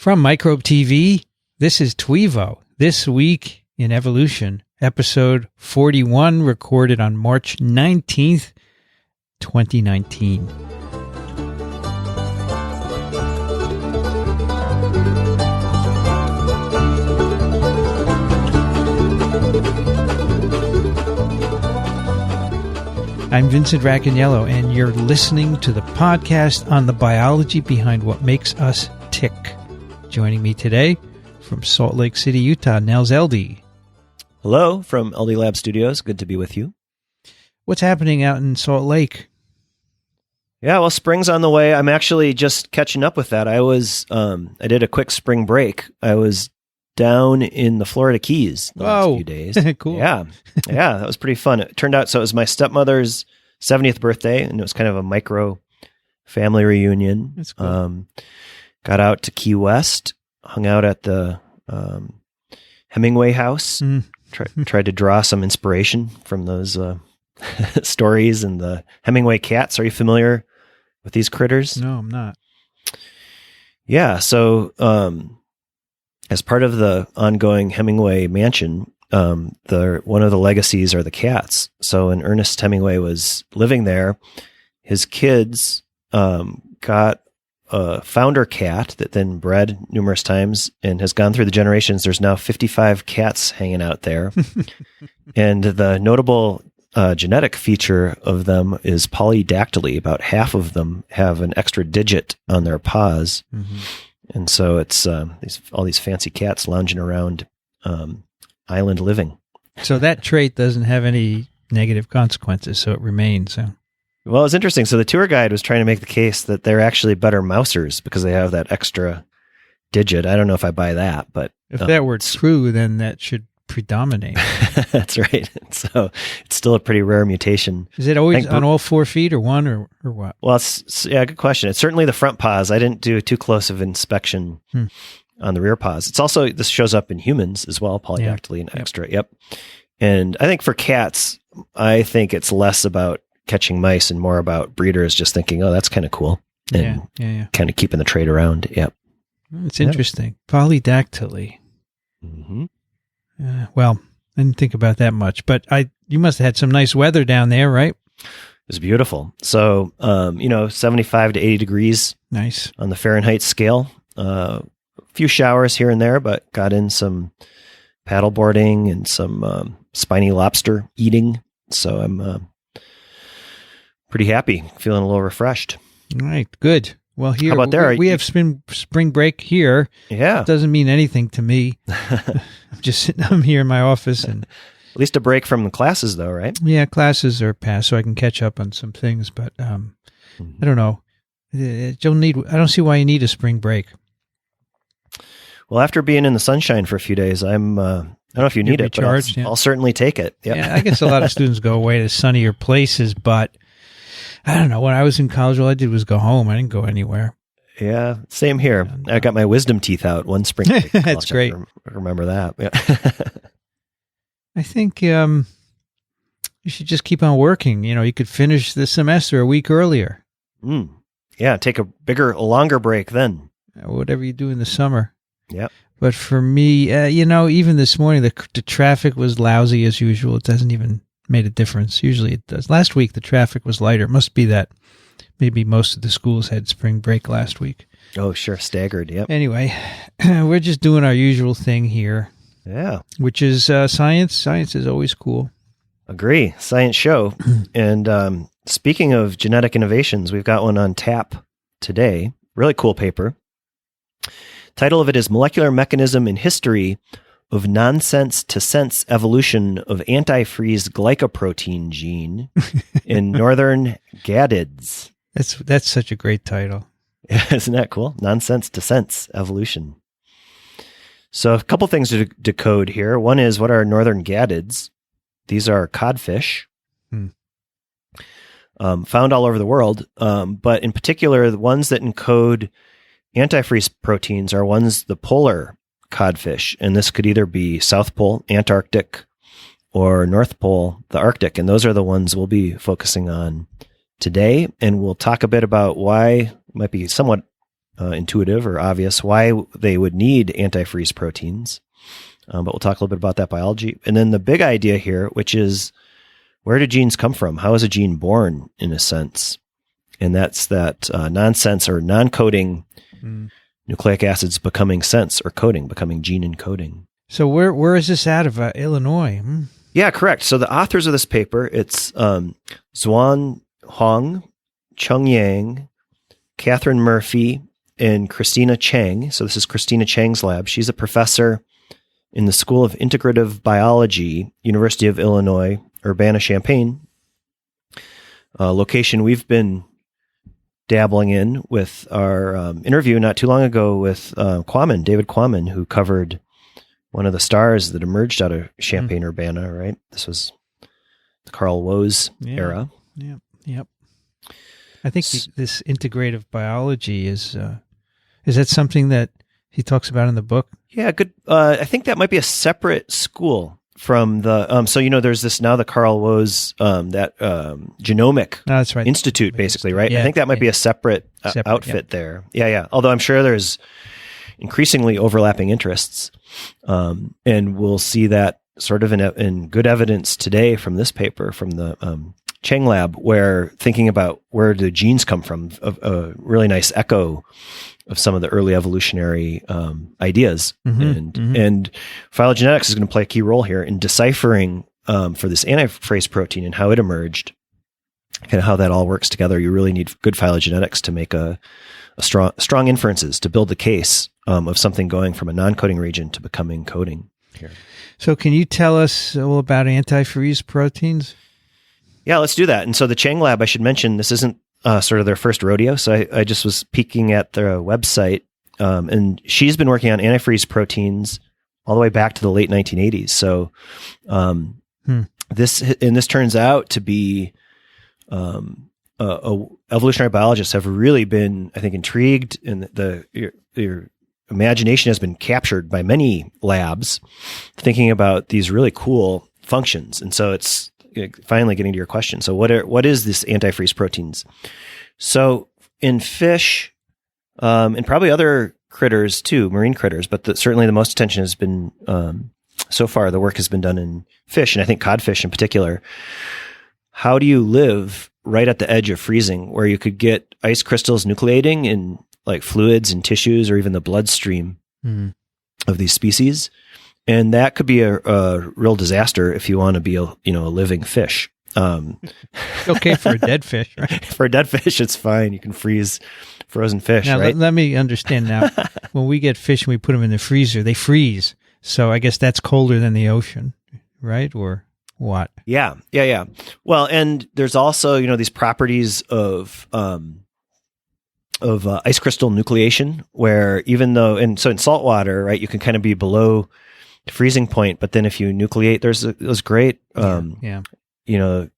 From Microbe TV, this is TWiEVO, This Week in Evolution, episode 41, recorded on March 19th, 2019. I'm Vincent Racaniello, and you're listening to the podcast on the biology behind what makes us tick. Joining me today from Salt Lake City, Utah, Nels Elde. Hello from Elde Lab Studios. Good to be with you. What's happening out in Salt Lake? Yeah, well, spring's on the way. I'm actually just catching up with that. I did a quick spring break. I was down in the Florida Keys the last few days. Cool. Yeah, that was pretty fun. It turned out, so it was my stepmother's 70th birthday, and it was kind of a micro family reunion. That's cool. Got out to Key West, hung out at the Hemingway house, tried to draw some inspiration from those stories and the Hemingway cats. Are you familiar with these critters? No, I'm not. Yeah, so as part of the ongoing Hemingway mansion, one of the legacies are the cats. So when Ernest Hemingway was living there, his kids got a founder cat that then bred numerous times and has gone through the generations. There's now 55 cats hanging out there. And the notable genetic feature of them is polydactyly. About half of them have an extra digit on their paws. Mm-hmm. And so it's all these fancy cats lounging around island living. So that trait doesn't have any negative consequences, so it remains. So. Well, it's interesting. So the tour guide was trying to make the case that they're actually better mousers because they have that extra digit. I don't know if I buy that, but if that were true, then that should predominate. That's right. So it's still a pretty rare mutation. Is it always on all 4 feet or one or what? Well, yeah, good question. It's certainly the front paws. I didn't do too close of inspection on the rear paws. It's also, this shows up in humans as well, polydactyly and extra. Yep. And I think for cats, I think it's less about catching mice and more about breeders just thinking, oh, that's kind of cool. And kind of keeping the trait around. Yep. It's interesting. Polydactyly. Mm-hmm. Well, I didn't think about that much, but you must have had some nice weather down there, right? It was beautiful. So, 75 to 80 degrees. Nice. On the Fahrenheit scale. A few showers here and there, but got in some paddleboarding and some spiny lobster eating. So I'm pretty happy, feeling a little refreshed. All right, good. Well, here, how about there? We have spring break here. Yeah. It doesn't mean anything to me. I'm here in my office. And at least a break from the classes, though, right? Yeah, classes are past, so I can catch up on some things. But I don't know. I don't see why you need a spring break. Well, after being in the sunshine for a few days, I don't know if you need it, but I'll certainly take it. Yep. Yeah, I guess a lot of students go away to sunnier places, but I don't know. When I was in college, all I did was go home. I didn't go anywhere. Yeah, same here. I got my wisdom teeth out one spring break. That's great. Remember that. Yeah. I think you should just keep on working. You could finish the semester a week earlier. Yeah, take a longer break then. Whatever you do in the summer. Yeah. But for me, even this morning, the traffic was lousy as usual. It doesn't even made a difference. Usually it does. Last week, the traffic was lighter. It must be that maybe most of the schools had spring break last week. Oh, sure. Staggered. Yep. Anyway, we're just doing our usual thing here. Yeah. Which is science. Science is always cool. Agree. Science show. And speaking of genetic innovations, we've got one on tap today. Really cool paper. Title of it is Molecular Mechanism and History of Nonsense to Sense Evolution of Antifreeze Glycoprotein Gene in Northern Gadids. That's such a great title. Isn't that cool? Nonsense to Sense Evolution. So a couple things to decode here. One is, what are Northern Gadids? These are codfish. Found all over the world, but in particular, the ones that encode antifreeze proteins are the polar codfish, and this could either be South Pole, Antarctic, or North Pole, the Arctic, and those are the ones we'll be focusing on today, and we'll talk a bit about why it might be somewhat intuitive or obvious why they would need antifreeze proteins. But we'll talk a little bit about that biology. And then the big idea here, which is, where do genes come from? How is a gene born, in a sense? And that's that nonsense or non-coding nucleic acids becoming sense, or coding, becoming gene encoding. So where is this out of? Illinois? Yeah, correct. So the authors of this paper, it's Xuan Hong, Chung Yang, Catherine Murphy, and Christina Cheng. So this is Christina Cheng's lab. She's a professor in the School of Integrative Biology, University of Illinois, Urbana-Champaign, location we've been dabbling in with our interview not too long ago with David Quammen, who covered one of the stars that emerged out of Champaign-Urbana, right? This was the Carl Woese era. Yeah, yep. I think this integrative biology is that something that he talks about in the book? Yeah, good. I think that might be a separate school from the, so, there's this now, the Carl Woese, that genomic that's right. institute, basically, right? Yeah, I think that might be a separate outfit there. Yeah. Although I'm sure there's increasingly overlapping interests. And we'll see that sort of in good evidence today from this paper from the Cheng lab, where thinking about where do genes come from, a really nice echo of some of the early evolutionary ideas. And phylogenetics is going to play a key role here in deciphering for this antifreeze protein and how it emerged, and how that all works together. You really need good phylogenetics to make a strong inferences to build the case of something going from a non-coding region to becoming coding here. So can you tell us all about antifreeze proteins? Yeah, let's do that. And so the Cheng lab, I should mention, this isn't sort of their first rodeo. So I just was peeking at their website, and she's been working on antifreeze proteins all the way back to the late 1980s. So this turns out to be evolutionary biologists have really been, I think, intrigued, and your imagination has been captured by many labs thinking about these really cool functions. And so it's finally getting to your question. So what is this antifreeze proteins? So in fish, and probably other critters too, marine critters, but certainly the most attention has been, so far the work has been done in fish, and I think codfish in particular. How do you live right at the edge of freezing, where you could get ice crystals nucleating in like fluids and tissues, or even the bloodstream of these species? And that could be a real disaster if you want to be a living fish. Okay for a dead fish, right? For a dead fish, it's fine. You can freeze frozen fish, now, right? Let me understand now. When we get fish and we put them in the freezer, they freeze. So I guess that's colder than the ocean, right? Or what? Yeah. Well, and there's also, these properties of ice crystal nucleation, where even though, and so in salt water, right, you can kind of be below the freezing point, but then if you nucleate, there's those great,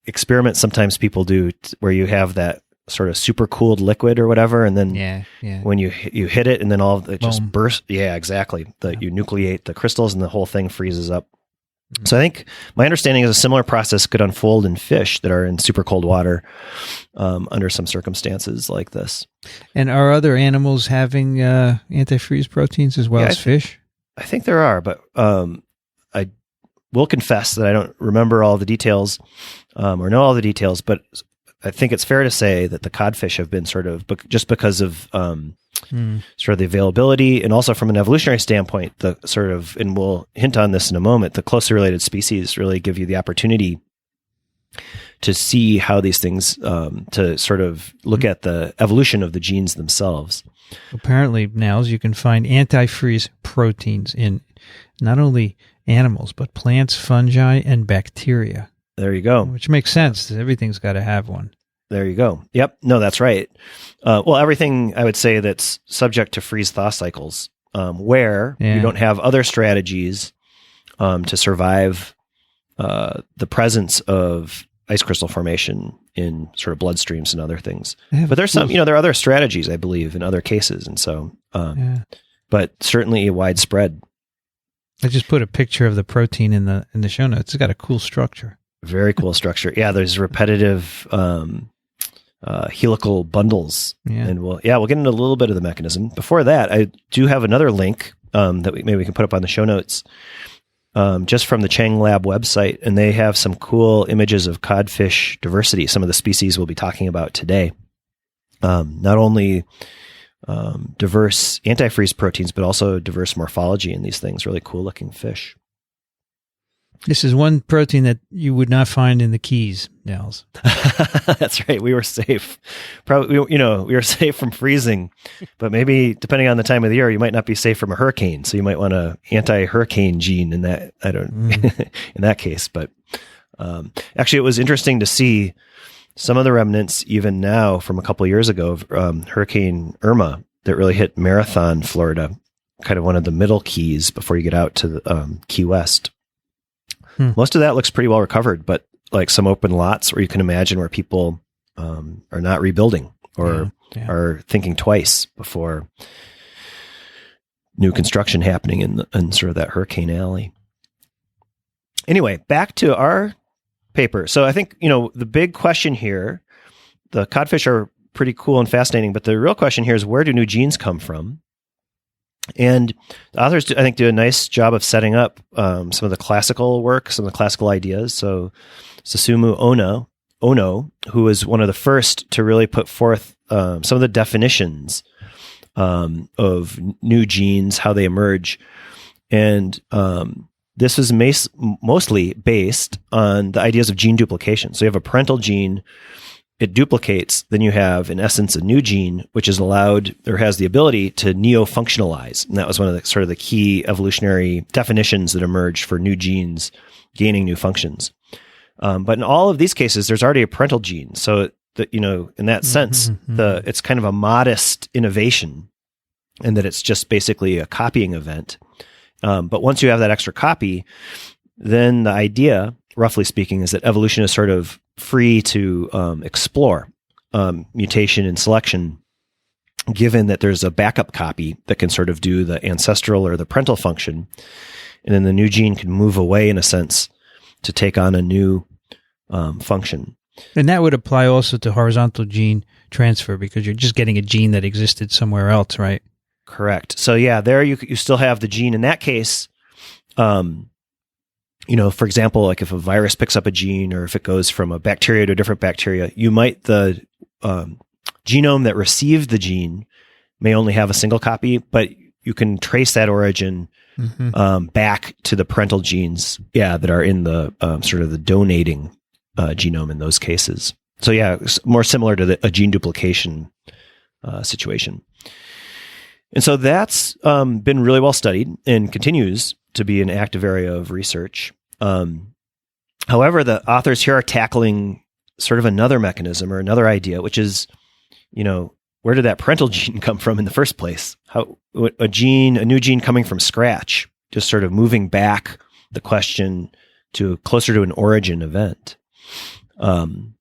experiments sometimes people do where you have that sort of super cooled liquid or whatever, and then when you hit it, and then all of it just bursts. Yeah, exactly. You nucleate the crystals, and the whole thing freezes up. So I think my understanding is a similar process could unfold in fish that are in super cold water under some circumstances like this. And are other animals having antifreeze proteins as well as fish? I think there are, but I will confess that I don't remember all the details or know all the details, but I think it's fair to say that the codfish have been sort of, just because of sort of the availability, and also from an evolutionary standpoint, the sort of, and we'll hint on this in a moment, the closely related species really give you the opportunity to see how these things, to sort of look at the evolution of the genes themselves. Apparently, Nels, you can find antifreeze proteins in not only animals, but plants, fungi, and bacteria. There you go. Which makes sense. Everything's got to have one. There you go. Yep. No, that's right. Well, everything, I would say, that's subject to freeze-thaw cycles, where you don't have other strategies to survive the presence of ice crystal formation in sort of bloodstreams and other things. But there's some, there are other strategies, I believe, in other cases. And so, but certainly widespread. I just put a picture of the protein in the show notes. It's got a cool structure. Very cool structure. Yeah, there's repetitive helical bundles. Yeah. And we'll get into a little bit of the mechanism. Before that, I do have another link that maybe we can put up on the show notes, just from the Cheng Lab website. And they have some cool images of codfish diversity, some of the species we'll be talking about today. Not only diverse antifreeze proteins, but also diverse morphology in these things. Really cool looking fish. This is one protein that you would not find in the Keys, Nels. That's right. We were safe. Probably, we were safe from freezing, but maybe depending on the time of the year, you might not be safe from a hurricane. So you might want a anti-hurricane gene in that. In that case. But actually, it was interesting to see some of the remnants even now from a couple of years ago of Hurricane Irma that really hit Marathon, Florida, kind of one of the middle keys before you get out to the Key West. Most of that looks pretty well recovered, but like some open lots where you can imagine where people are not rebuilding or are thinking twice before new construction happening in sort of that hurricane alley. Anyway, back to our paper. So I think, the big question here, the codfish are pretty cool and fascinating, but the real question here is, where do new genes come from? And the authors, I think, do a nice job of setting up some of the classical work, some of the classical ideas. So Susumu Ono, who was one of the first to really put forth some of the definitions of new genes, how they emerge. And this was mostly based on the ideas of gene duplication. So you have a parental gene, it duplicates, then you have, in essence, a new gene, which is allowed or has the ability to neo-functionalize. And that was one of the sort of the key evolutionary definitions that emerged for new genes gaining new functions. But in all of these cases, there's already a parental gene. So that, in that sense, it's kind of a modest innovation in that it's just basically a copying event. But once you have that extra copy, then the idea, roughly speaking, is that evolution is sort of free to explore mutation and selection, given that there's a backup copy that can sort of do the ancestral or the parental function. And then the new gene can move away, in a sense, to take on a new function. And that would apply also to horizontal gene transfer, because you're just getting a gene that existed somewhere else, right? Correct. So yeah, there you still have the gene. In that case, for example, like if a virus picks up a gene, or if it goes from a bacteria to a different bacteria, the genome that received the gene may only have a single copy, but you can trace that origin back to the parental genes, that are in the sort of the donating genome in those cases. So yeah, it's more similar to a gene duplication situation. And so that's been really well studied and continues to be an active area of research. However, the authors here are tackling sort of another mechanism or another idea, which is, where did that parental gene come from in the first place? How a new gene coming from scratch, just sort of moving back the question to closer to an origin event. And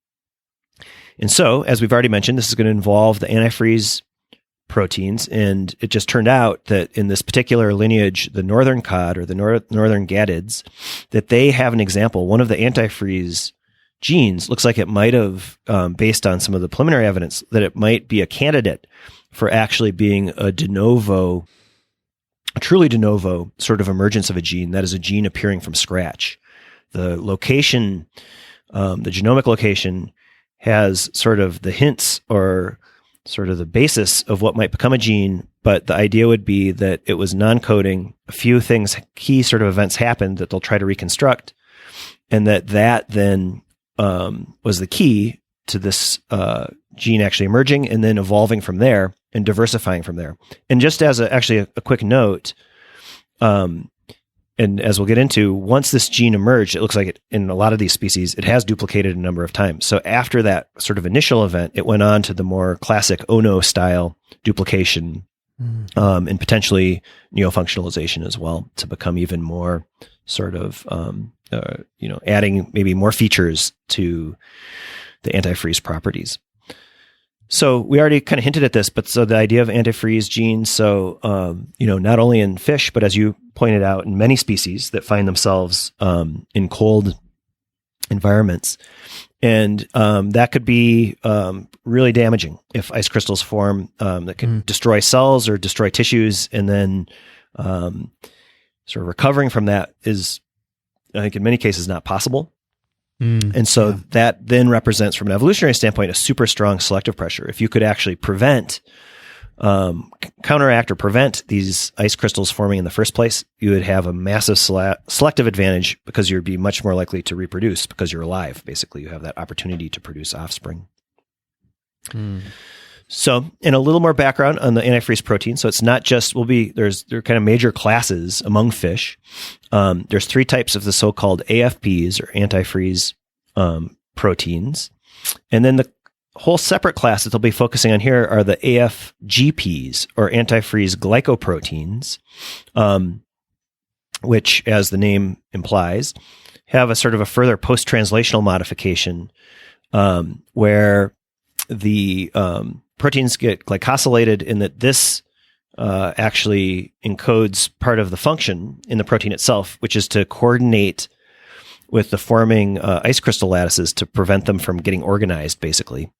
so, as we've already mentioned, this is going to involve the antifreeze proteins, and it just turned out that in this particular lineage, the northern cod or the northern gadids, that they have an example. One of the antifreeze genes looks like it might have, based on some of the preliminary evidence, that it might be a candidate for actually being a truly de novo sort of emergence of a gene. That is a gene appearing from scratch. The location, the genomic location, has sort of the hints or sort of the basis of what might become a gene, but the idea would be that it was noncoding. A few things, key sort of events happened that they'll try to reconstruct, and that then was the key to this gene actually emerging and then evolving from there and diversifying from there. And just as a quick note, and as we'll get into, once this gene emerged, it looks like in a lot of these species, it has duplicated a number of times. So after that sort of initial event, it went on to the more classic Ono style duplication, and potentially neofunctionalization as well, to become even more sort of, adding maybe more features to the antifreeze properties. So we already kind of hinted at this, but so the idea of antifreeze genes, so, not only in fish, but as you pointed out, in many species that find themselves in cold environments. And that could be really damaging if ice crystals form that can destroy cells or destroy tissues. And then sort of recovering from that is, I think, in many cases not possible. And so that then represents, from an evolutionary standpoint, a super strong selective pressure. If you could actually counteract or prevent these ice crystals forming in the first place, you would have a massive selective advantage because you'd be much more likely to reproduce because you're alive. Basically, you have that opportunity to produce offspring. So, and a little more background on the antifreeze protein. So it's not just, there are kind of major classes among fish. There's 3 types of the so-called AFPs, or antifreeze proteins. And then the whole separate class that they'll be focusing on here are the AFGPs, or antifreeze glycoproteins, which, as the name implies, have a sort of a further post-translational modification where the proteins get glycosylated in that this actually encodes part of the function in the protein itself, which is to coordinate with the forming ice crystal lattices to prevent them from getting organized, basically.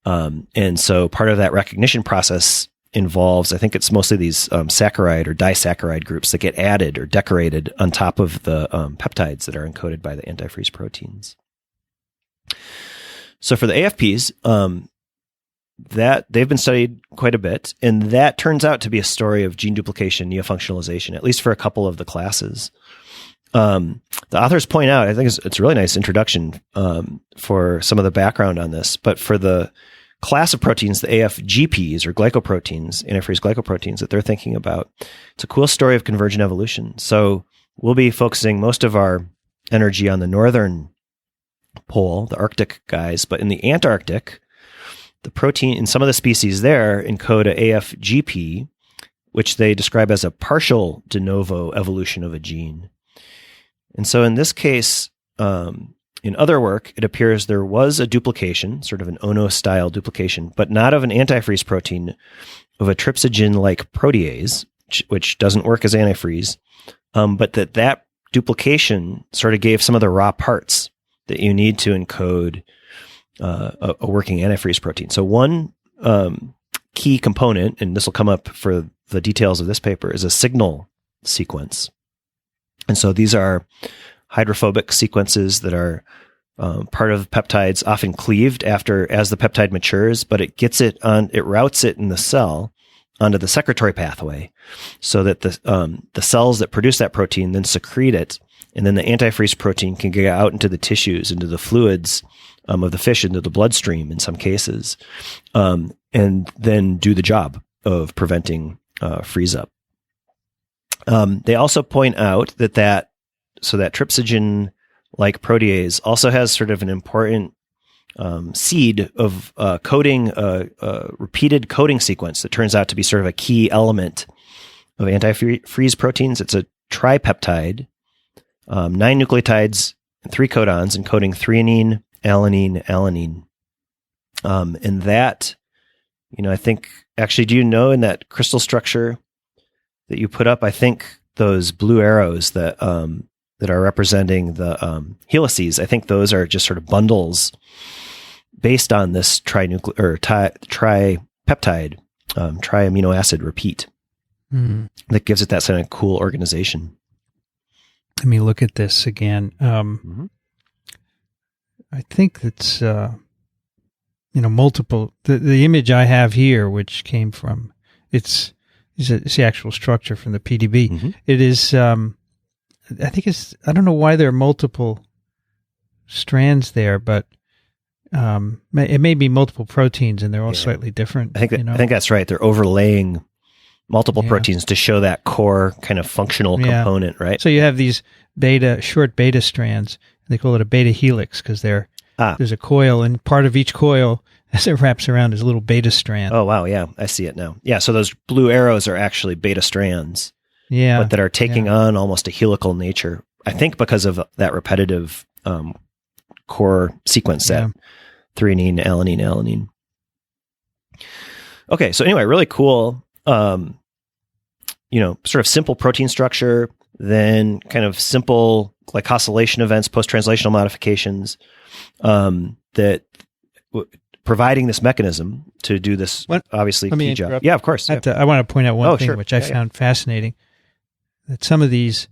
And so part of that recognition process involves, I think it's mostly these saccharide or disaccharide groups that get added or decorated on top of the peptides that are encoded by the antifreeze proteins. So for the AFPs, that they've been studied quite a bit, and that turns out to be a story of gene duplication, neofunctionalization, at least for a couple of the classes. The authors point out, I think it's a really nice introduction for some of the background on this, but for the class of proteins, the AFGPs, or glycoproteins, antifreeze glycoproteins that they're thinking about, it's a cool story of convergent evolution. So we'll be focusing most of our energy on the northern pole, the Arctic guys, but in the Antarctic, the protein in some of the species there encode a AFGP, which they describe as a partial de novo evolution of a gene. And so in this case, in other work, it appears there was a duplication, sort of an Ono-style duplication, but not of an antifreeze protein, of a trypsinogen-like protease, which doesn't work as antifreeze, but that duplication sort of gave some of the raw parts that you need to encode a working antifreeze protein. So one key component, and this will come up for the details of this paper, is a signal sequence. And so these are hydrophobic sequences that are part of peptides, often cleaved as the peptide matures, but it routes it in the cell onto the secretory pathway, so that the cells that produce that protein then secrete it, and then the antifreeze protein can get out into the tissues, into the fluids of the fish, into the bloodstream in some cases, and then do the job of preventing freeze up. They also point out that trypsinogen-like protease also has sort of an important seed of coding, repeated coding sequence that turns out to be sort of a key element of antifreeze proteins. It's a tripeptide, 9 nucleotides and 3 codons, encoding threonine, alanine, alanine. And that, I think, actually, do you know in that crystal structure that you put up, I think those blue arrows that are representing the helices, I think those are just sort of bundles based on this tripeptide, triamino acid repeat that gives it that kind of cool organization. Let me look at this again. I think that's, multiple. The image I have here, which came from, it's the actual structure from the PDB. Mm-hmm. It is, I don't know why there are multiple strands there, but it may be multiple proteins and they're all slightly different. I think that's right. They're overlaying multiple proteins to show that core kind of functional component, right? So you have these short beta strands. They call it a beta helix because there's a coil, and part of each coil, as it wraps around, is a little beta strand. Oh, wow. Yeah, I see it now. Yeah, so those blue arrows are actually beta strands. Yeah. But that are taking on almost a helical nature, I think, because of that repetitive core sequence set. Threonine, alanine, alanine. Okay, so anyway, really cool, sort of simple protein structure, then kind of simple glycosylation events, post-translational modifications. that providing this mechanism to do this obviously key job. Yeah, of course. I want to point out one thing which I found fascinating, that some of these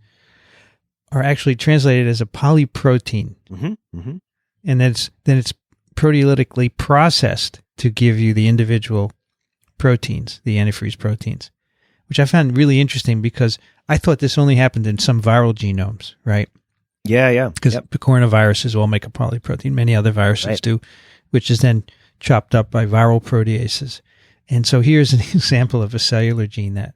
are actually translated as a polyprotein. And then it's proteolytically processed to give you the individual proteins, the antifreeze proteins, which I found really interesting because I thought this only happened in some viral genomes, right? Yeah. Because the coronaviruses all make a polyprotein. Many other viruses do, which is then chopped up by viral proteases. And so here's an example of a cellular gene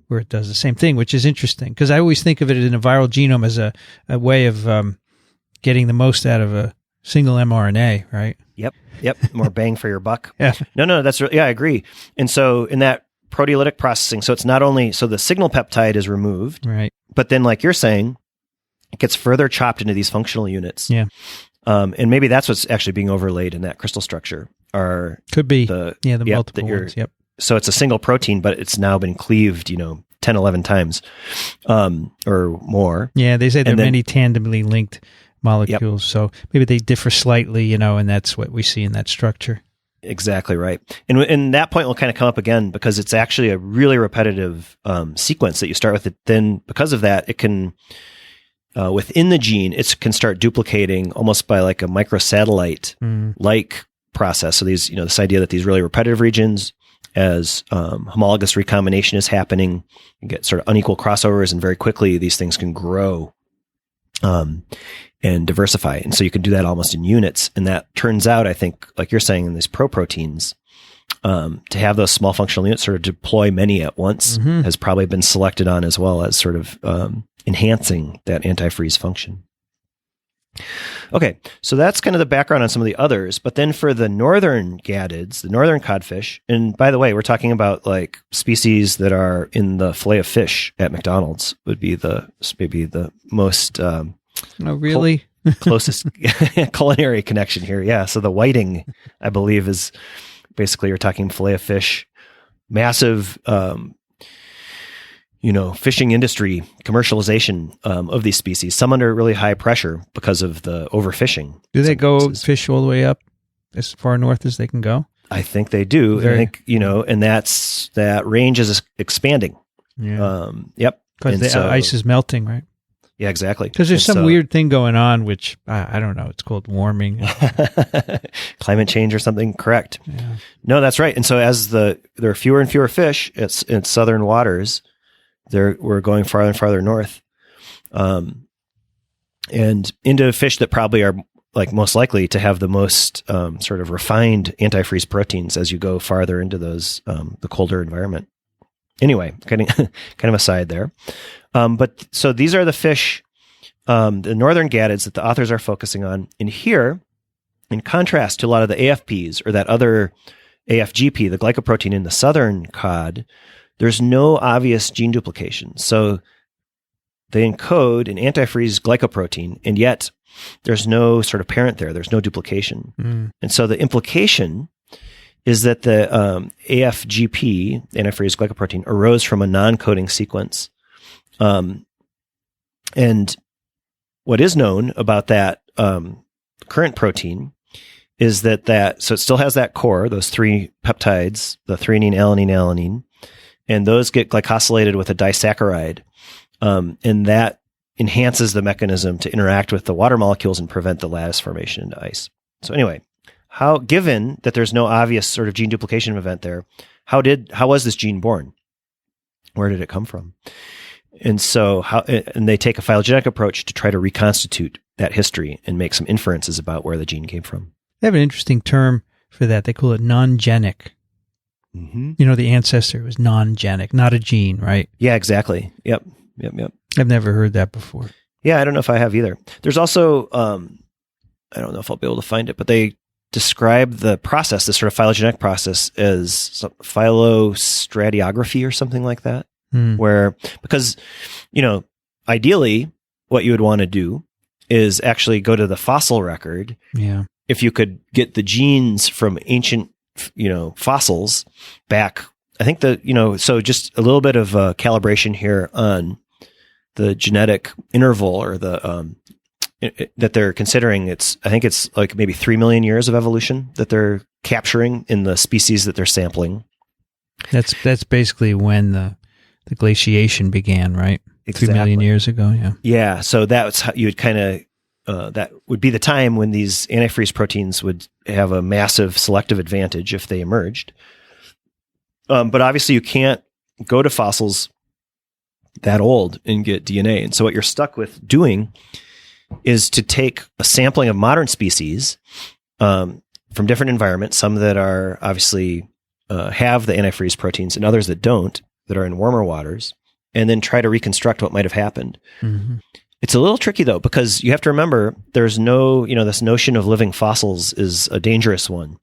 where it does the same thing, which is interesting because I always think of it in a viral genome as a way of getting the most out of a single mRNA, right? Yep. More bang for your buck. Yeah. No, that's I agree. And so in that proteolytic processing, so it's not only, so the signal peptide is removed, right? But then like you're saying, it gets further chopped into these functional units. Yeah. And maybe that's what's actually being overlaid in that crystal structure. Could be the multiple ones. Yep. So it's a single protein, but it's now been cleaved, 10, 11 times or more. Yeah, they say there are many tandemly linked molecules. So maybe they differ slightly, and that's what we see in that structure. Exactly right. And that point will kind of come up again because it's actually a really repetitive sequence that you start with. It. Then because of that, it can, within the gene, it can start duplicating almost by like a microsatellite-like process. So these, this idea that these really repetitive regions, as homologous recombination is happening, you get sort of unequal crossovers, and very quickly these things can grow and diversify. And so you can do that almost in units. And that turns out, I think, like you're saying, in these proteins, to have those small functional units sort of deploy many at once has probably been selected on as well as sort of enhancing that antifreeze function. Okay, so that's kind of the background on some of the others. But then for the northern gadids, the northern codfish, and by the way, we're talking about like species that are in the fillet of fish at McDonald's would be maybe the most closest culinary connection here. Yeah, so the whiting, I believe, is basically you're talking fillet of fish, massive fishing industry commercialization of these species, some under really high pressure because of the overfishing. Do they go fish all the way up as far north as they can go? I think they do. I think, and that range is expanding. Yeah. Yep. Because the ice is melting, right? Yeah, exactly. Because there's some weird thing going on, which I don't know. It's called warming. Climate change or something. Correct. Yeah. No, that's right. And so as there are fewer and fewer fish in southern waters, we're going farther and farther north, and into fish that probably are like most likely to have the most sort of refined antifreeze proteins as you go farther into those the colder environment. Anyway, kind of aside there, but so these are the fish, the northern gadids that the authors are focusing on. And here, in contrast to a lot of the AFPs or that other AFGP, the glycoprotein in the southern cod, there's no obvious gene duplication. So they encode an antifreeze glycoprotein, and yet there's no sort of parent there. There's no duplication. And so the implication is that the AFGP, antifreeze glycoprotein, arose from a non-coding sequence. And what is known about that current protein is that so it still has that core, those three peptides, the threonine, alanine, alanine, and those get glycosylated with a disaccharide, and that enhances the mechanism to interact with the water molecules and prevent the lattice formation into ice. So anyway, given that there's no obvious sort of gene duplication event there, how was this gene born? Where did it come from? And so they take a phylogenetic approach to try to reconstitute that history and make some inferences about where the gene came from. They have an interesting term for that. They call it non-genic. The ancestor was non-genic, not a gene, right? Yeah, exactly. Yep. I've never heard that before. Yeah, I don't know if I have either. There's also, I don't know if I'll be able to find it, but they describe the process, this sort of phylogenetic process, as phylostratigraphy or something like that, where, because, ideally what you would want to do is actually go to the fossil record. Yeah. If you could get the genes from ancient fossils back, I think so just a little bit of calibration here on the genetic interval or the that they're considering, I think it's like maybe 3 million years of evolution that they're capturing in the species that they're sampling. That's basically when the glaciation began, right? Exactly. 3 million years ago, yeah. Yeah, so that's how you would kind of, that would be the time when these antifreeze proteins would have a massive selective advantage if they emerged. But obviously you can't go to fossils that old and get DNA. And so what you're stuck with doing is to take a sampling of modern species from different environments, some that are obviously have the antifreeze proteins and others that don't, that are in warmer waters, and then try to reconstruct what might have happened. Mm-hmm. It's a little tricky though, because you have to remember there's no, this notion of living fossils is a dangerous one.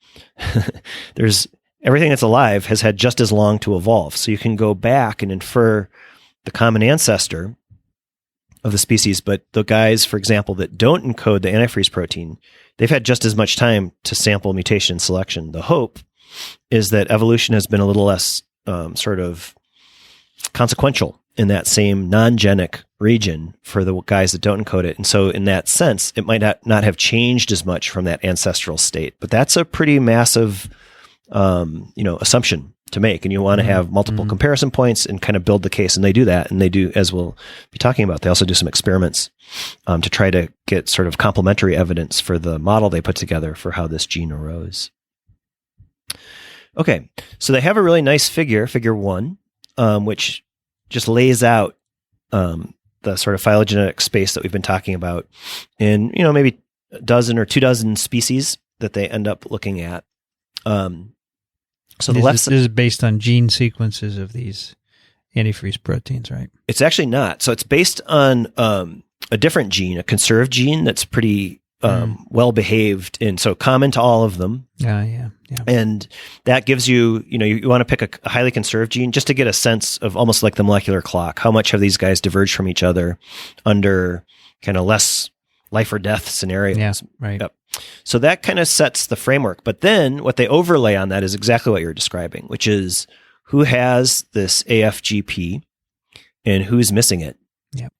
There's everything that's alive has had just as long to evolve. So you can go back and infer the common ancestor of the species, but the guys, for example, that don't encode the antifreeze protein, they've had just as much time to sample mutation and selection. The hope is that evolution has been a little less sort of consequential in that same non-genic region for the guys that don't encode it. And so in that sense, it might not have changed as much from that ancestral state. But that's a pretty massive assumption to make. And you want to have multiple comparison points and kind of build the case. And they do that. And they do, as we'll be talking about, they also do some experiments to try to get sort of complementary evidence for the model they put together for how this gene arose. Okay, so they have a really nice figure 1, which just lays out the sort of phylogenetic space that we've been talking about in, maybe a dozen or 2 dozen species that they end up looking at. So this is based on gene sequences of these antifreeze proteins, right? It's actually not. So it's based on a different gene, a conserved gene that's pretty well behaved, and so common to all of them. Yeah. And that gives you, you want to pick a highly conserved gene just to get a sense of almost like the molecular clock. How much have these guys diverged from each other under kind of less life or death scenarios? Yeah, right. Yep. So that kind of sets the framework. But then what they overlay on that is exactly what you're describing, which is who has this AFGP and who's missing it. Yep.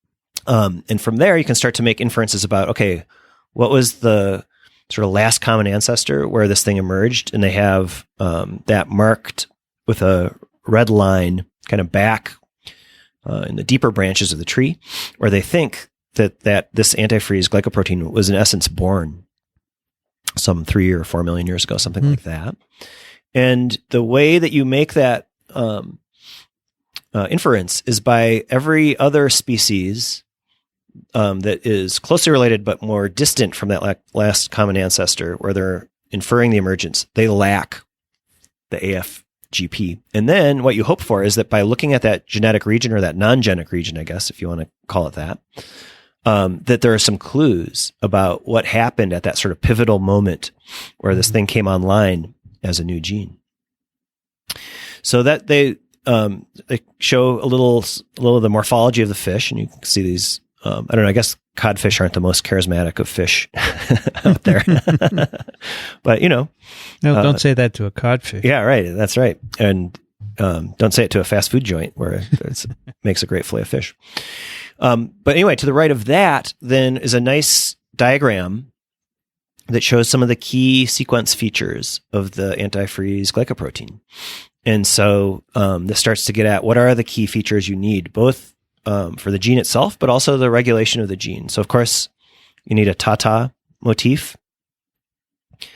And from there, you can start to make inferences about, okay, what was the sort of last common ancestor where this thing emerged? And they have that marked with a red line kind of back in the deeper branches of the tree, where they think that this antifreeze glycoprotein was in essence born some 3 or 4 million years ago, something like that. And the way that you make that inference is by every other species that is closely related but more distant from that last common ancestor, where they're inferring the emergence, they lack the AFGP. And then what you hope for is that by looking at that genetic region, or that non-genic region, I guess, if you want to call it that, that there are some clues about what happened at that sort of pivotal moment where this thing came online as a new gene. So that they show a little of the morphology of the fish, and you can see these. I don't know. I guess codfish aren't the most charismatic of fish out there, but no, don't say that to a codfish. Yeah, right. That's right. And don't say it to a fast food joint where it makes a great fillet of fish. But anyway, to the right of that then is a nice diagram that shows some of the key sequence features of the antifreeze glycoprotein. And so this starts to get at what are the key features you need, both for the gene itself, but also the regulation of the gene. So of course, you need a Tata motif. Do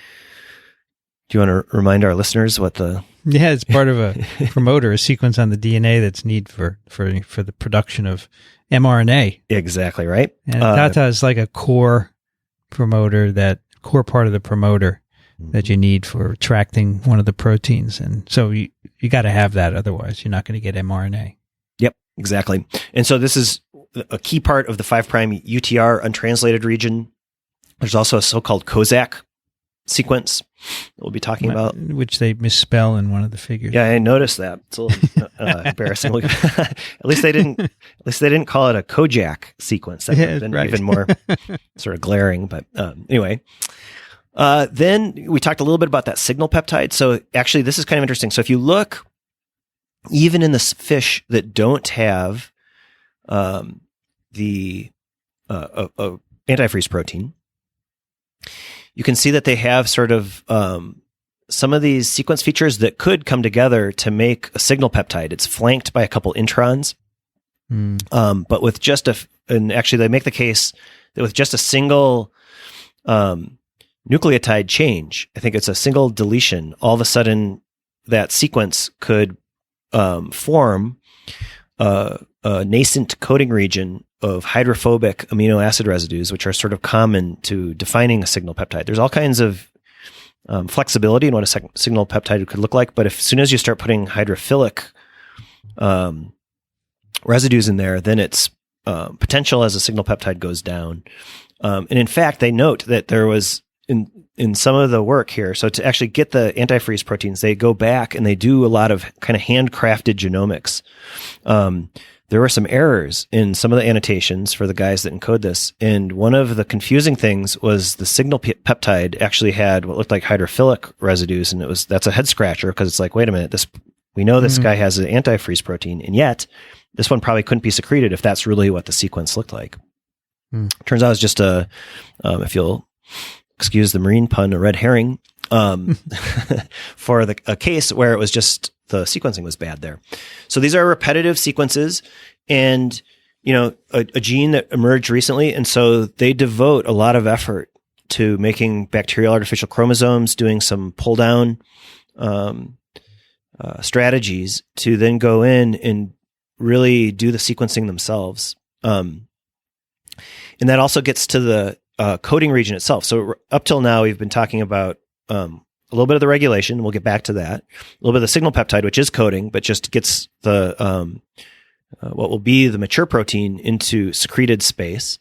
you want to remind our listeners what the... Yeah, it's part of a promoter, a sequence on the DNA that's needed for the production of mRNA. Exactly right. And Tata is like a core promoter, that core part of the promoter that you need for tracting one of the proteins. And so you got to have that, otherwise you're not going to get mRNA. Yep, exactly. And so this is a key part of the 5' UTR untranslated region. There's also a so-called Kozak sequence that we'll be talking about, which they misspell in one of the figures. Yeah, I noticed that. It's a little embarrassing. At least they didn't call it a Kojak sequence. That would have been even more sort of glaring. But anyway, then we talked a little bit about that signal peptide. So actually, this is kind of interesting. So if you look, even in the fish that don't have the antifreeze protein, you can see that they have sort of some of these sequence features that could come together to make a signal peptide. It's flanked by a couple introns, but with just and actually they make the case that with just a single nucleotide change, I think it's a single deletion, all of a sudden that sequence could form a nascent coding region of hydrophobic amino acid residues, which are sort of common to defining a signal peptide. There's all kinds of flexibility in what a signal peptide could look like, but as soon as you start putting hydrophilic residues in there, then its potential as a signal peptide goes down. And in fact, they note that there was in some of the work here, so to actually get the antifreeze proteins, they go back and they do a lot of kind of handcrafted genomics. There were some errors in some of the annotations for the guys that encode this. And one of the confusing things was the signal peptide actually had what looked like hydrophilic residues. And that's a head scratcher because it's like, wait a minute, we know this guy has an antifreeze protein, and yet this one probably couldn't be secreted if that's really what the sequence looked like. Turns out it's just if you'll excuse the marine pun, a red herring, for a case where it was just the sequencing was bad there. So these are repetitive sequences and, a gene that emerged recently. And so they devote a lot of effort to making bacterial artificial chromosomes, doing some pull down strategies to then go in and really do the sequencing themselves. And that also gets to the coding region itself. So up till now, we've been talking about a little bit of the regulation. We'll get back to that. A little bit of the signal peptide, which is coding, but just gets the what will be the mature protein into secreted space.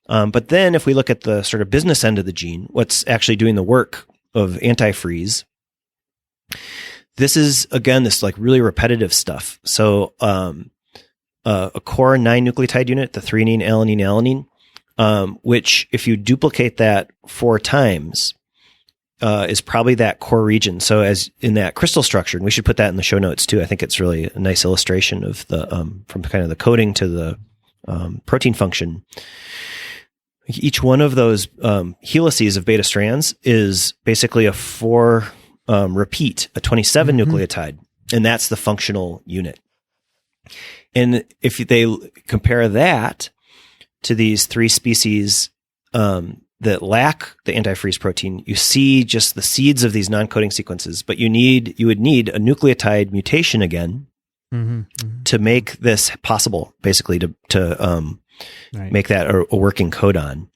But then if we look at the sort of business end of the gene, what's actually doing the work of antifreeze, this is, again, this like really repetitive stuff. So a core 9 nucleotide unit, the threonine, alanine, which if you duplicate that 4 times, is probably that core region. So as in that crystal structure, and we should put that in the show notes too. I think it's really a nice illustration of the from kind of the coding to the protein function. Each one of those helices of beta strands is basically a 4 repeat, a 27 nucleotide, and that's the functional unit. And if they compare that to these 3 species that lack the antifreeze protein, you see just the seeds of these non-coding sequences, but you would need a nucleotide mutation again to make this possible, basically to make that a working codon.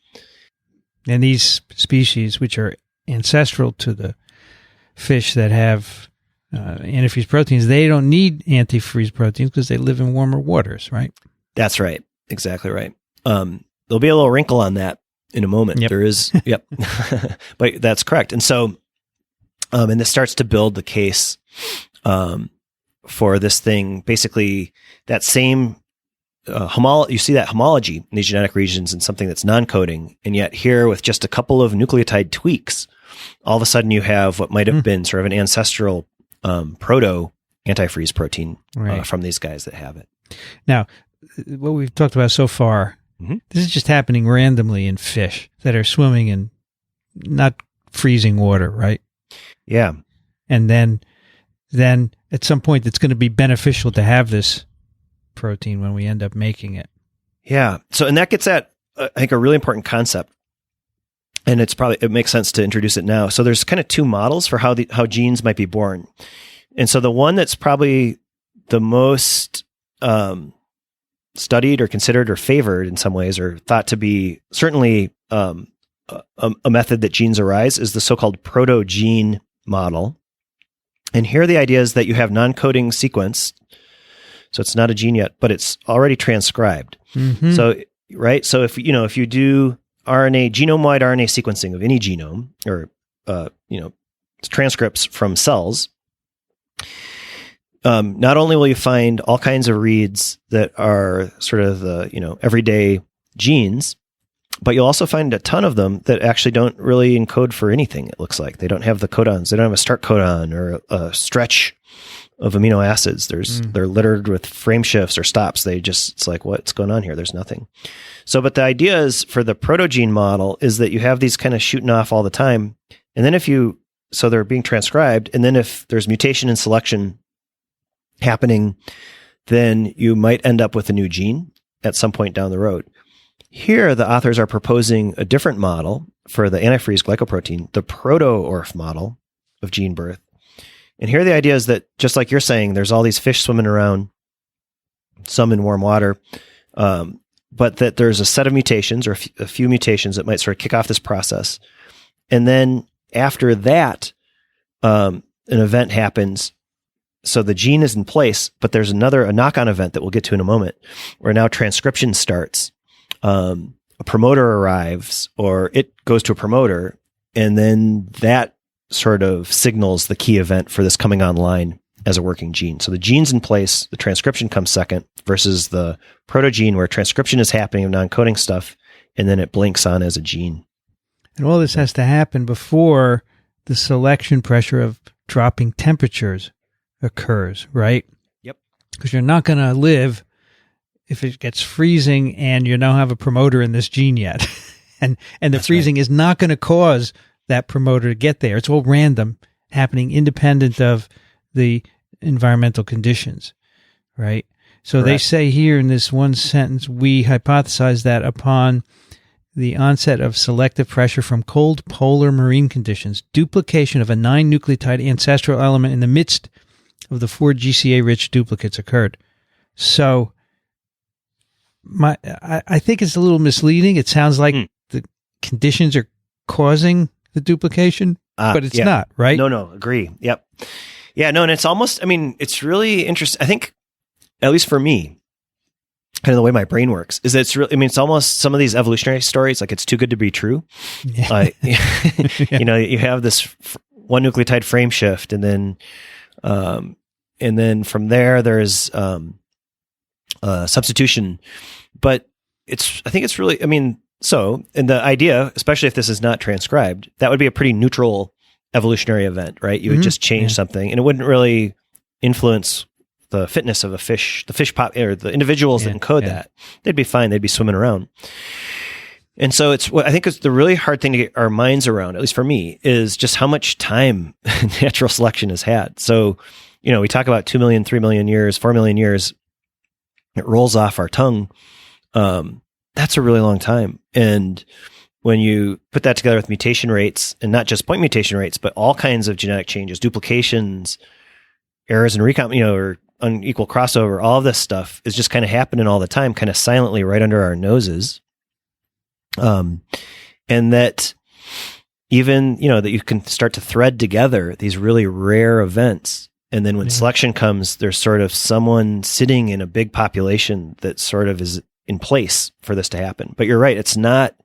And these species, which are ancestral to the fish that have antifreeze proteins, they don't need antifreeze proteins because they live in warmer waters, right? That's right. Exactly right. There'll be a little wrinkle on that in a moment. Yep. There is, yep. But that's correct. And so, and this starts to build the case for this thing, basically that same you see that homology in these genetic regions in something that's non-coding, and yet here with just a couple of nucleotide tweaks, all of a sudden you have what might have been sort of an ancestral proto antifreeze protein from these guys that have it. Now, what we've talked about so far, this is just happening randomly in fish that are swimming in not freezing water, right? Yeah. And then at some point it's going to be beneficial to have this protein when we end up making it. Yeah. So, and that gets at, I think, a really important concept. And it makes sense to introduce it now. So there's kind of 2 models for how genes might be born. And so the one that's probably the most studied or considered or favored in some ways, or thought to be certainly a method that genes arise, is the so-called proto-gene model. And here the idea is that you have non-coding sequence, so it's not a gene yet, but it's already transcribed. So, right? So if you do genome-wide RNA sequencing of any genome, or transcripts from cells, not only will you find all kinds of reads that are sort of the everyday genes, but you'll also find a ton of them that actually don't really encode for anything. It looks like they don't have the codons. They don't have a start codon or a stretch of amino acids. They're littered with frame shifts or stops. It's like, what's going on here? There's nothing. So, but the idea is for the protogene model is that you have these kind of shooting off all the time. And then so they're being transcribed. And then if there's mutation and selection happening, then you might end up with a new gene at some point down the road. Here, the authors are proposing a different model for the antifreeze glycoprotein, the proto-ORF model of gene birth. And here the idea is that, just like you're saying, there's all these fish swimming around, some in warm water, but that there's a set of mutations or a few mutations that might sort of kick off this process. And then after that, an event happens. So the gene is in place, but there's a knock-on event that we'll get to in a moment, where now transcription starts. A promoter arrives, or it goes to a promoter, and then that sort of signals the key event for this coming online as a working gene. So the gene's in place, the transcription comes second, versus the protogene where transcription is happening of non-coding stuff, and then it blinks on as a gene. And all this has to happen before the selection pressure of dropping temperatures occurs, right? Yep. Because you're not going to live if it gets freezing and you don't have a promoter in this gene yet. and the That's freezing is not going to cause that promoter to get there. It's all random, happening independent of the environmental conditions, right? So Correct. They say here in this one sentence, we hypothesize that upon the onset of selective pressure from cold polar marine conditions, duplication of a 9-nucleotide ancestral element in the midst of the 4 GCA-rich duplicates occurred. So I think it's a little misleading. It sounds like the conditions are causing the duplication, but it's not, right? No, agree. Yep. Yeah, no, and it's almost, it's really interesting. I think, at least for me, kind of the way my brain works, is that it's really, it's almost some of these evolutionary stories, like it's too good to be true. Yeah. You have this one nucleotide frame shift, and then from there's substitution. But I think it's really, and the idea, especially if this is not transcribed, that would be a pretty neutral evolutionary event, right? You would just change something, and it wouldn't really influence the fitness of the fish pop, or the individuals that encode that. They'd be fine. They'd be swimming around. And so I think it's the really hard thing to get our minds around, at least for me, is just how much time natural selection has had. So, we talk about 2 million, 3 million years, 4 million years. It rolls off our tongue. That's a really long time. And when you put that together with mutation rates, and not just point mutation rates, but all kinds of genetic changes, duplications, errors in recom, or unequal crossover, all of this stuff is just kind of happening all the time, kind of silently right under our noses. And that even, that you can start to thread together these really rare events. And then when selection comes, there's sort of someone sitting in a big population that sort of is in place for this to happen. But you're right. It's not,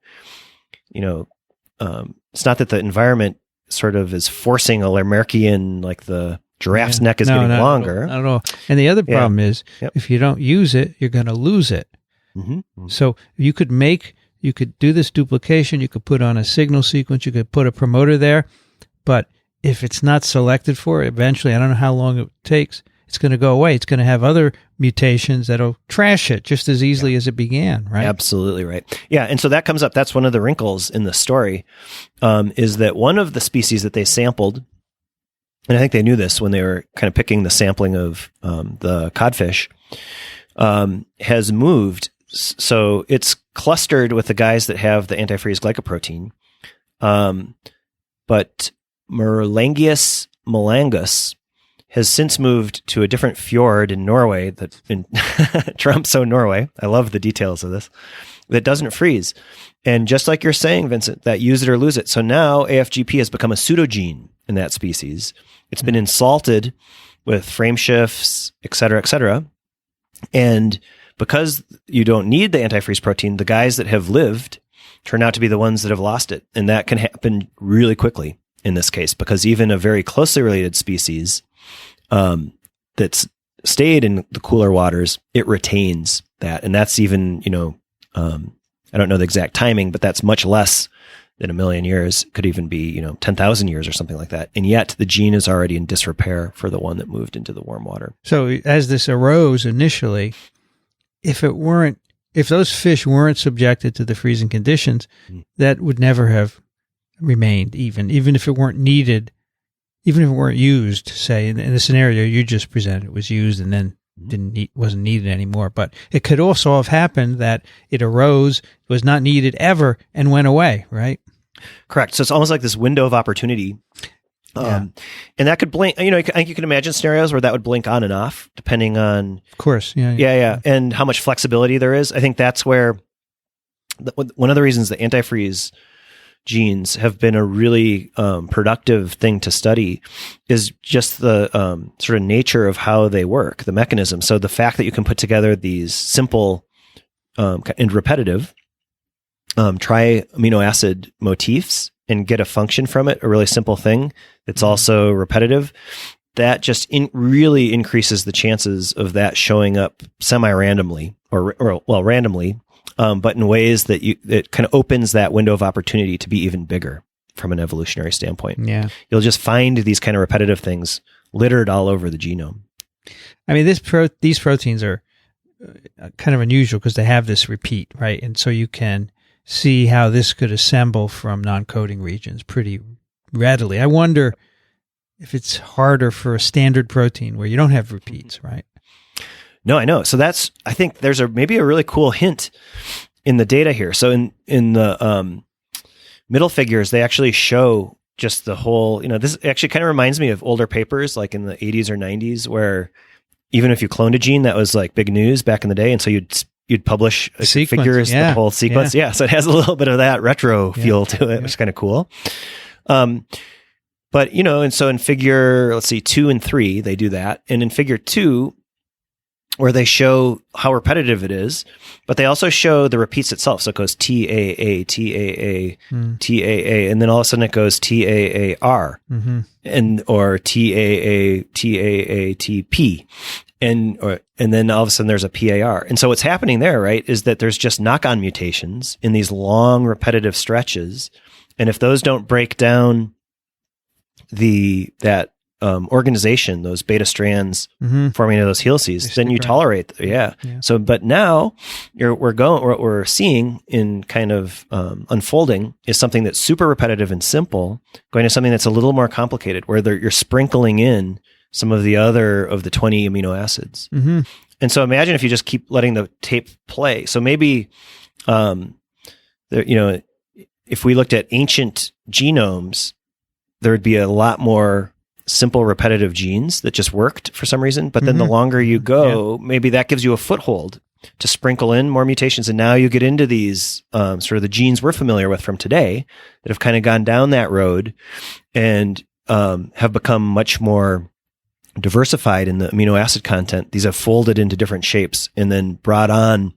it's not that the environment sort of is forcing a Lamarckian, like the giraffe's neck is getting longer. Not at all. And the other problem is if you don't use it, you're going to lose it. Mm-hmm. So you could do this duplication. You could put on a signal sequence. You could put a promoter there, but if it's not selected for it, eventually, I don't know how long it takes, it's going to go away. It's going to have other mutations that'll trash it just as easily as it began, right? Absolutely right. Yeah, and so that comes up. That's one of the wrinkles in the story, is that one of the species that they sampled, and I think they knew this when they were kind of picking the sampling of the codfish, has moved. So it's clustered with the guys that have the antifreeze glycoprotein, but Merlangius melangus has since moved to a different fjord in Norway, that's in Tromsø, Norway. I love the details of this. That doesn't freeze. And just like you're saying, Vincent, that use it or lose it. So now AFGP has become a pseudogene in that species. It's been insulted with frame shifts, et cetera, et cetera. And because you don't need the antifreeze protein, the guys that have lived turn out to be the ones that have lost it. And that can happen really quickly in this case, because even a very closely related species that's stayed in the cooler waters, it retains that. And that's even, I don't know the exact timing, but that's much less than a million years. It could even be, 10,000 years or something like that. And yet the gene is already in disrepair for the one that moved into the warm water. So as this arose initially, if those fish weren't subjected to the freezing conditions, that would never have remained, even if it weren't needed, even if it weren't used, say in the scenario you just presented, it was used and then wasn't needed anymore. But it could also have happened that it arose, was not needed ever, and went away, right? Correct. So it's almost like this window of opportunity. And that could blink, I think you can imagine scenarios where that would blink on and off depending on, of course. Yeah. And how much flexibility there is. I think that's where one of the reasons the antifreeze genes have been a really productive thing to study is just the sort of nature of how they work, the mechanism. So the fact that you can put together these simple and repetitive tri-amino acid motifs and get a function from it, a really simple thing that's also repetitive, that just really increases the chances of that showing up semi-randomly or randomly, but in ways that it kind of opens that window of opportunity to be even bigger from an evolutionary standpoint. Yeah. You'll just find these kind of repetitive things littered all over the genome. I mean, these proteins are kind of unusual because they have this repeat, right? And so you can see how this could assemble from non-coding regions pretty readily. I wonder if it's harder for a standard protein where you don't have repeats, right? No, I know. So I think there's maybe a really cool hint in the data here. So in the middle figures, they actually show just the whole, this actually kind of reminds me of older papers like in the 80s or 90s where even if you cloned a gene, that was like big news back in the day. And so you'd publish figures, the whole sequence. Yeah. So it has a little bit of that retro feel to it, which is kind of cool. But, and so in figure, let's see, 2 and 3, they do that. And in figure 2, where they show how repetitive it is, but they also show the repeats itself. So it goes TAA, TAA, TAA, and then all of a sudden it goes TAAR, or TAA, TAA, TP. And then all of a sudden there's a PAR. And so what's happening there, right, is that there's just knock-on mutations in these long repetitive stretches. And if those don't break down that organization, those beta strands forming those helices, then you tolerate. Yeah. So, but now what we're seeing in kind of unfolding is something that's super repetitive and simple, going to something that's a little more complicated, where you're sprinkling in some of the 20 amino acids. And so imagine if you just keep letting the tape play. So maybe, if we looked at ancient genomes, there would be a lot more simple repetitive genes that just worked for some reason. But then the longer you go, maybe that gives you a foothold to sprinkle in more mutations. And now you get into these sort of the genes we're familiar with from today that have kind of gone down that road and have become much more diversified in the amino acid content. These have folded into different shapes and then brought on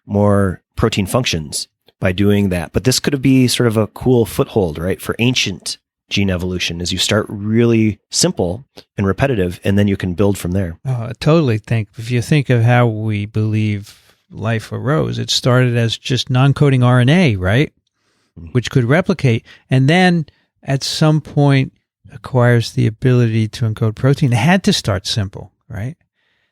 more protein functions by doing that. But this could be sort of a cool foothold, right, for ancient gene evolution, as you start really simple and repetitive, and then you can build from there. Oh, I totally think. If you think of how we believe life arose, it started as just non-coding RNA, right? Which could replicate, and then at some point acquires the ability to encode protein. It had to start simple, right?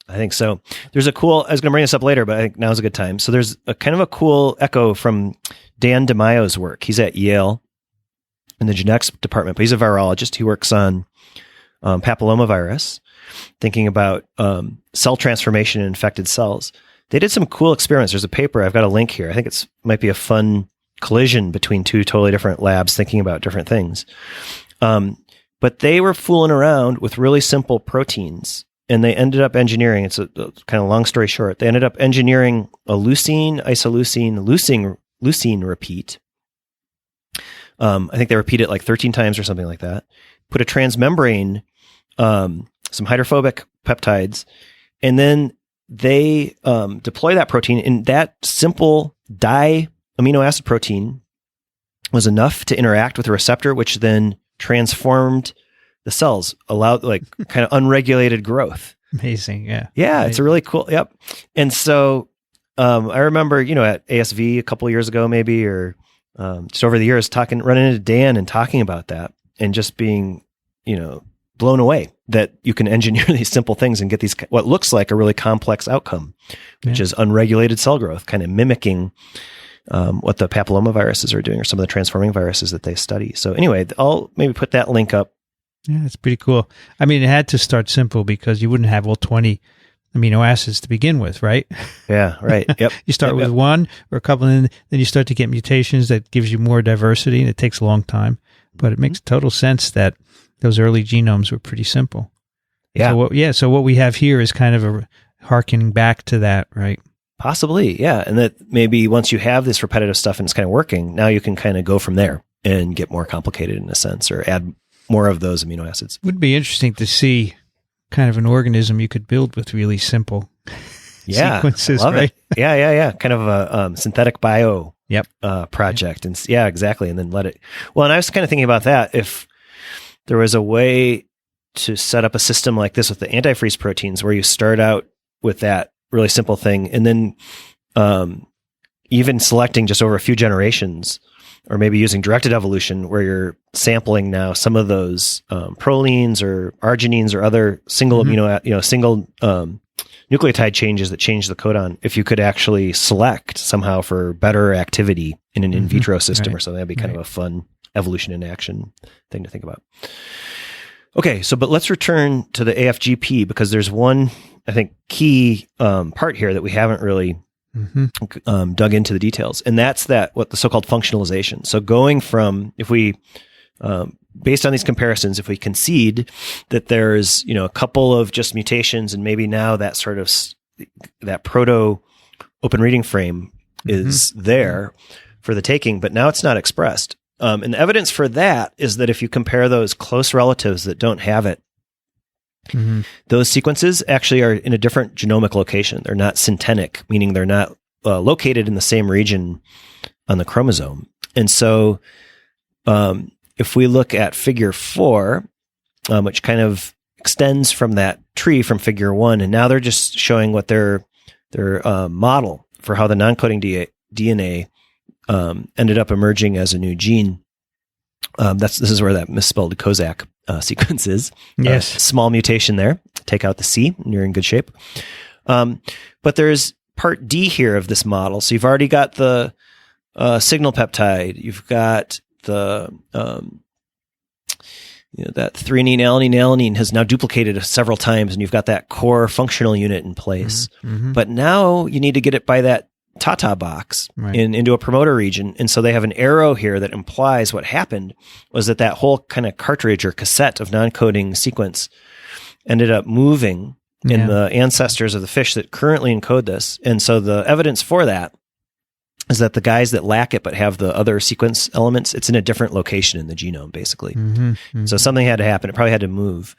I think so. There's I was going to bring this up later, but I think now's a good time. So there's a kind of a cool echo from Dan DeMaio's work. He's at Yale in the genetics department, but he's a virologist. He works on papillomavirus, thinking about cell transformation in infected cells. They did some cool experiments. There's a paper. I've got a link here. I think might be a fun collision between two totally different labs thinking about different things. But they were fooling around with really simple proteins, and they ended up engineering, it's a kind of long story short, they ended up engineering a leucine, isoleucine, leucine repeat. I think they repeat it like 13 times or something like that. Put a transmembrane, some hydrophobic peptides, and then they deploy that protein. And that simple amino acid protein was enough to interact with a receptor, which then transformed the cells, allowed like kind of unregulated growth. Amazing, yeah. Yeah, Amazing. It's a really cool, yep. And so I remember, at ASV a couple of years ago maybe, or just over the years running into Dan and talking about that and just being, blown away that you can engineer these simple things and get these, what looks like a really complex outcome, which is unregulated cell growth, kind of mimicking what the papillomaviruses are doing or some of the transforming viruses that they study. So anyway, I'll maybe put that link up. Yeah, it's pretty cool. I mean, it had to start simple because you wouldn't have all 20 amino acids to begin with, right? Yeah, right. Yep. You start with one or a couple, and then you start to get mutations that gives you more diversity, and it takes a long time. But it makes total sense that those early genomes were pretty simple. Yeah. So what we have here is kind of a harkening back to that, right? Possibly, yeah. And that maybe once you have this repetitive stuff and it's kind of working, now you can kind of go from there and get more complicated in a sense or add more of those amino acids. Would be interesting to see kind of an organism you could build with really simple sequences, love right? It. Yeah. Kind of a synthetic bio project. Yep. And yeah, exactly. And then let it. Well, and I was kind of thinking about that. If there was a way to set up a system like this with the antifreeze proteins where you start out with that really simple thing and then even selecting just over a few generations or maybe using directed evolution where you're sampling now some of those prolines or arginines or other single single nucleotide changes that change the codon, if you could actually select somehow for better activity in an in vitro system or something, that'd be kind of a fun evolution in action thing to think about. Okay, but let's return to the AFGP because there's one, I think, key part here that we haven't really dug into the details, and that's what the so-called functionalization. So going from, if we, based on these comparisons, if we concede that there's, a couple of just mutations and maybe now that sort of, that proto open reading frame is there for the taking, but now it's not expressed. And the evidence for that is that if you compare those close relatives that don't have it, those sequences actually are in a different genomic location. They're not syntenic, meaning they're not located in the same region on the chromosome. And so if we look at figure 4, which kind of extends from that tree from figure 1, and now they're just showing what their model for how the non-coding DNA ended up emerging as a new gene. This is where that misspelled Kozak sequence is. Yes. Small mutation there. Take out the C and you're in good shape. But there's part D here of this model. So you've already got the signal peptide. You've got the that threonine, alanine, alanine has now duplicated several times, and you've got that core functional unit in place. But now you need to get it by that Tata box into a promoter region. And so they have an arrow here that implies what happened was that whole kind of cartridge or cassette of non-coding sequence ended up moving in the ancestors of the fish that currently encode this. And so the evidence for that is that the guys that lack it but have the other sequence elements, it's in a different location in the genome, basically. So something had to happen. It probably had to move.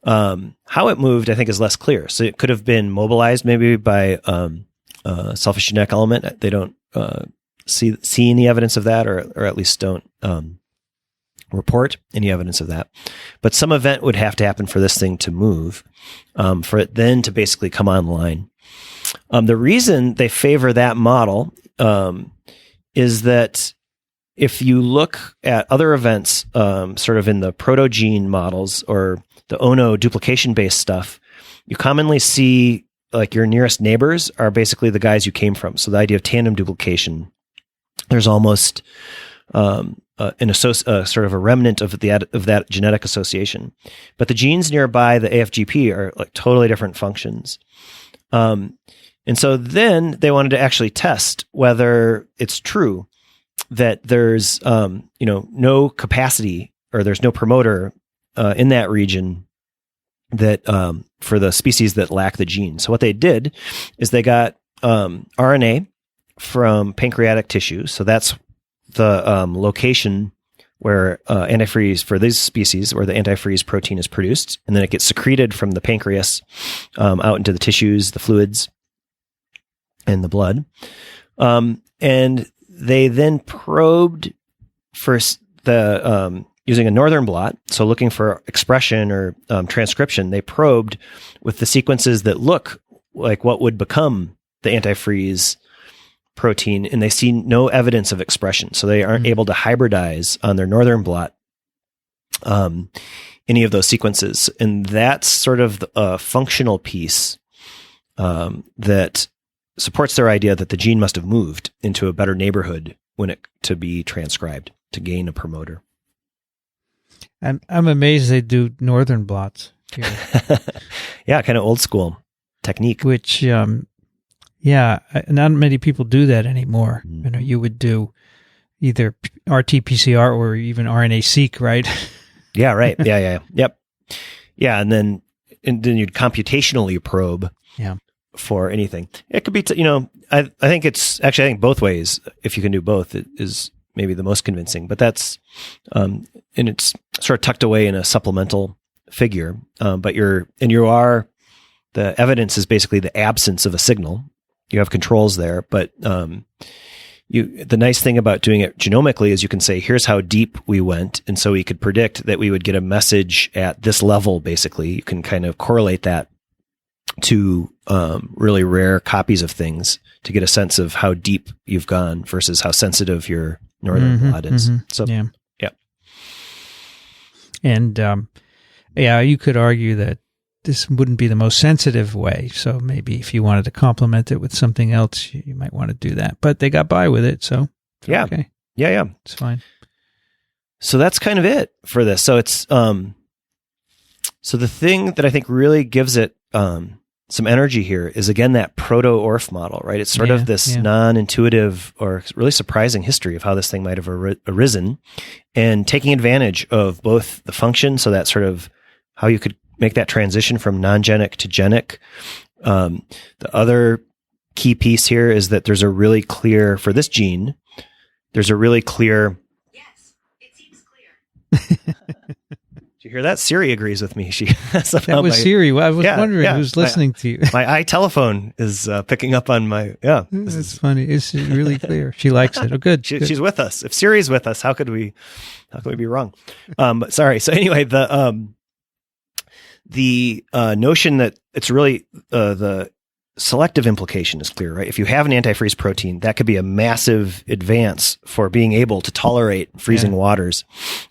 How it moved, I think, is less clear. So it could have been mobilized maybe by selfish genetic element. They don't see any evidence of that, or at least don't report any evidence of that. But some event would have to happen for this thing to move, for it then to basically come online. The reason they favor that model is that if you look at other events, sort of in the protogene models or the Ono duplication-based stuff, you commonly see like your nearest neighbors are basically the guys you came from. So the idea of tandem duplication, there's almost sort of a remnant of that genetic association. But the genes nearby the AFGP are like totally different functions. And so then they wanted to actually test whether it's true that there's no capacity or there's no promoter in that region that for the species that lack the gene. So what they did is they got RNA from pancreatic tissue. So that's the location where antifreeze for these species, where the antifreeze protein is produced, and then it gets secreted from the pancreas out into the tissues, the fluids, and the blood. And they then probed for the using a northern blot, so looking for expression or transcription. They probed with the sequences that look like what would become the antifreeze protein, and they see no evidence of expression. So they aren't able to hybridize on their northern blot any of those sequences. And that's sort of a functional piece that supports their idea that the gene must have moved into a better neighborhood to be transcribed, to gain a promoter. I'm amazed they do northern blots here. Yeah, kind of old school technique. Which, not many people do that anymore. You know, you would do either RT-PCR or even RNA-seq, right? Yeah, right. Yeah. Yep. Yeah, and then you'd computationally probe for anything. It could be, I think both ways, if you can do both, it is maybe the most convincing. But that's, and it's sort of tucked away in a supplemental figure. But the evidence is basically the absence of a signal. You have controls there, but the nice thing about doing it genomically is you can say, here's how deep we went. And so we could predict that we would get a message at this level, basically. You can kind of correlate that to really rare copies of things to get a sense of how deep you've gone versus how sensitive your northern blot is. So, yeah. And, you could argue that this wouldn't be the most sensitive way. So maybe if you wanted to complement it with something else, you might want to do that. But they got by with it, so yeah. Okay. Yeah. It's fine. So that's kind of it for this. So it's so the thing that I think really gives it some energy here is, again, that proto-ORF model, right? It's sort of this non-intuitive or really surprising history of how this thing might have arisen, and taking advantage of both the function, so that sort of how you could make that transition from non-genic to genic. The other key piece here is that there's a really clear, for this gene, yes, it seems clear. Did you hear that? Siri agrees with me. That was Siri. Well, I was wondering who's listening to you. My iTelephone is picking up on my, It's funny. It's really clear. She likes it. Oh, good. She's with us. If Siri's with us, how could we be wrong? But sorry. So anyway, the notion that it's really the selective implication is clear, right? If you have an antifreeze protein, that could be a massive advance for being able to tolerate freezing waters.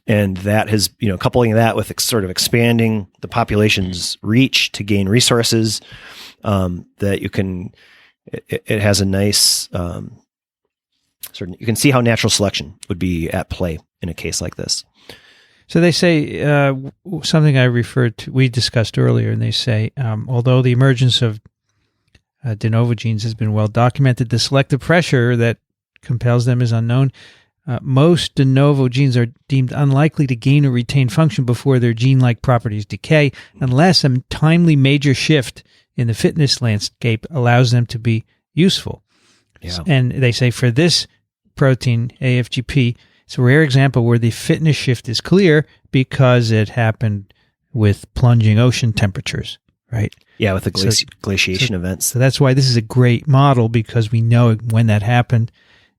And that has, coupling that with sort of expanding the population's reach to gain resources, that you can, it has a nice, you can see how natural selection would be at play in a case like this. So they say, something we discussed earlier, and they say, although the emergence of de novo genes has been well documented, the selective pressure that compels them is unknown. Most de novo genes are deemed unlikely to gain or retain function before their gene-like properties decay, unless a timely major shift in the fitness landscape allows them to be useful. Yeah. And they say for this protein, AFGP, it's a rare example where the fitness shift is clear because it happened with plunging ocean temperatures, right? Yeah, with the glaciation events. So that's why this is a great model, because we know when that happened,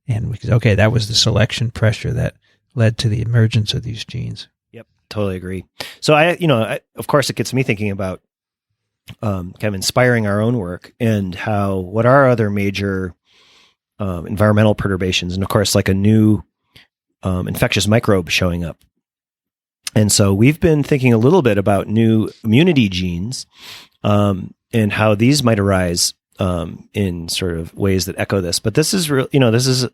and that was the selection pressure that led to the emergence of these genes. Yep, totally agree. So of course, it gets me thinking about kind of inspiring our own work and what are other major environmental perturbations, and of course, like a new infectious microbe showing up. And so we've been thinking a little bit about new immunity genes, and how these might arise in sort of ways that echo this. But this is real, this is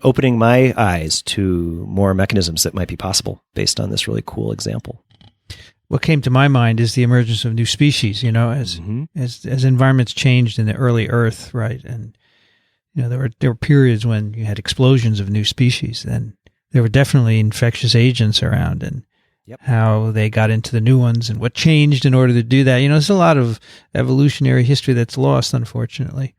opening my eyes to more mechanisms that might be possible based on this really cool example. What came to my mind is the emergence of new species, as environments changed in the early Earth, right? And there were periods when you had explosions of new species, and there were definitely infectious agents around, and how they got into the new ones and what changed in order to do that. There's a lot of evolutionary history that's lost, unfortunately.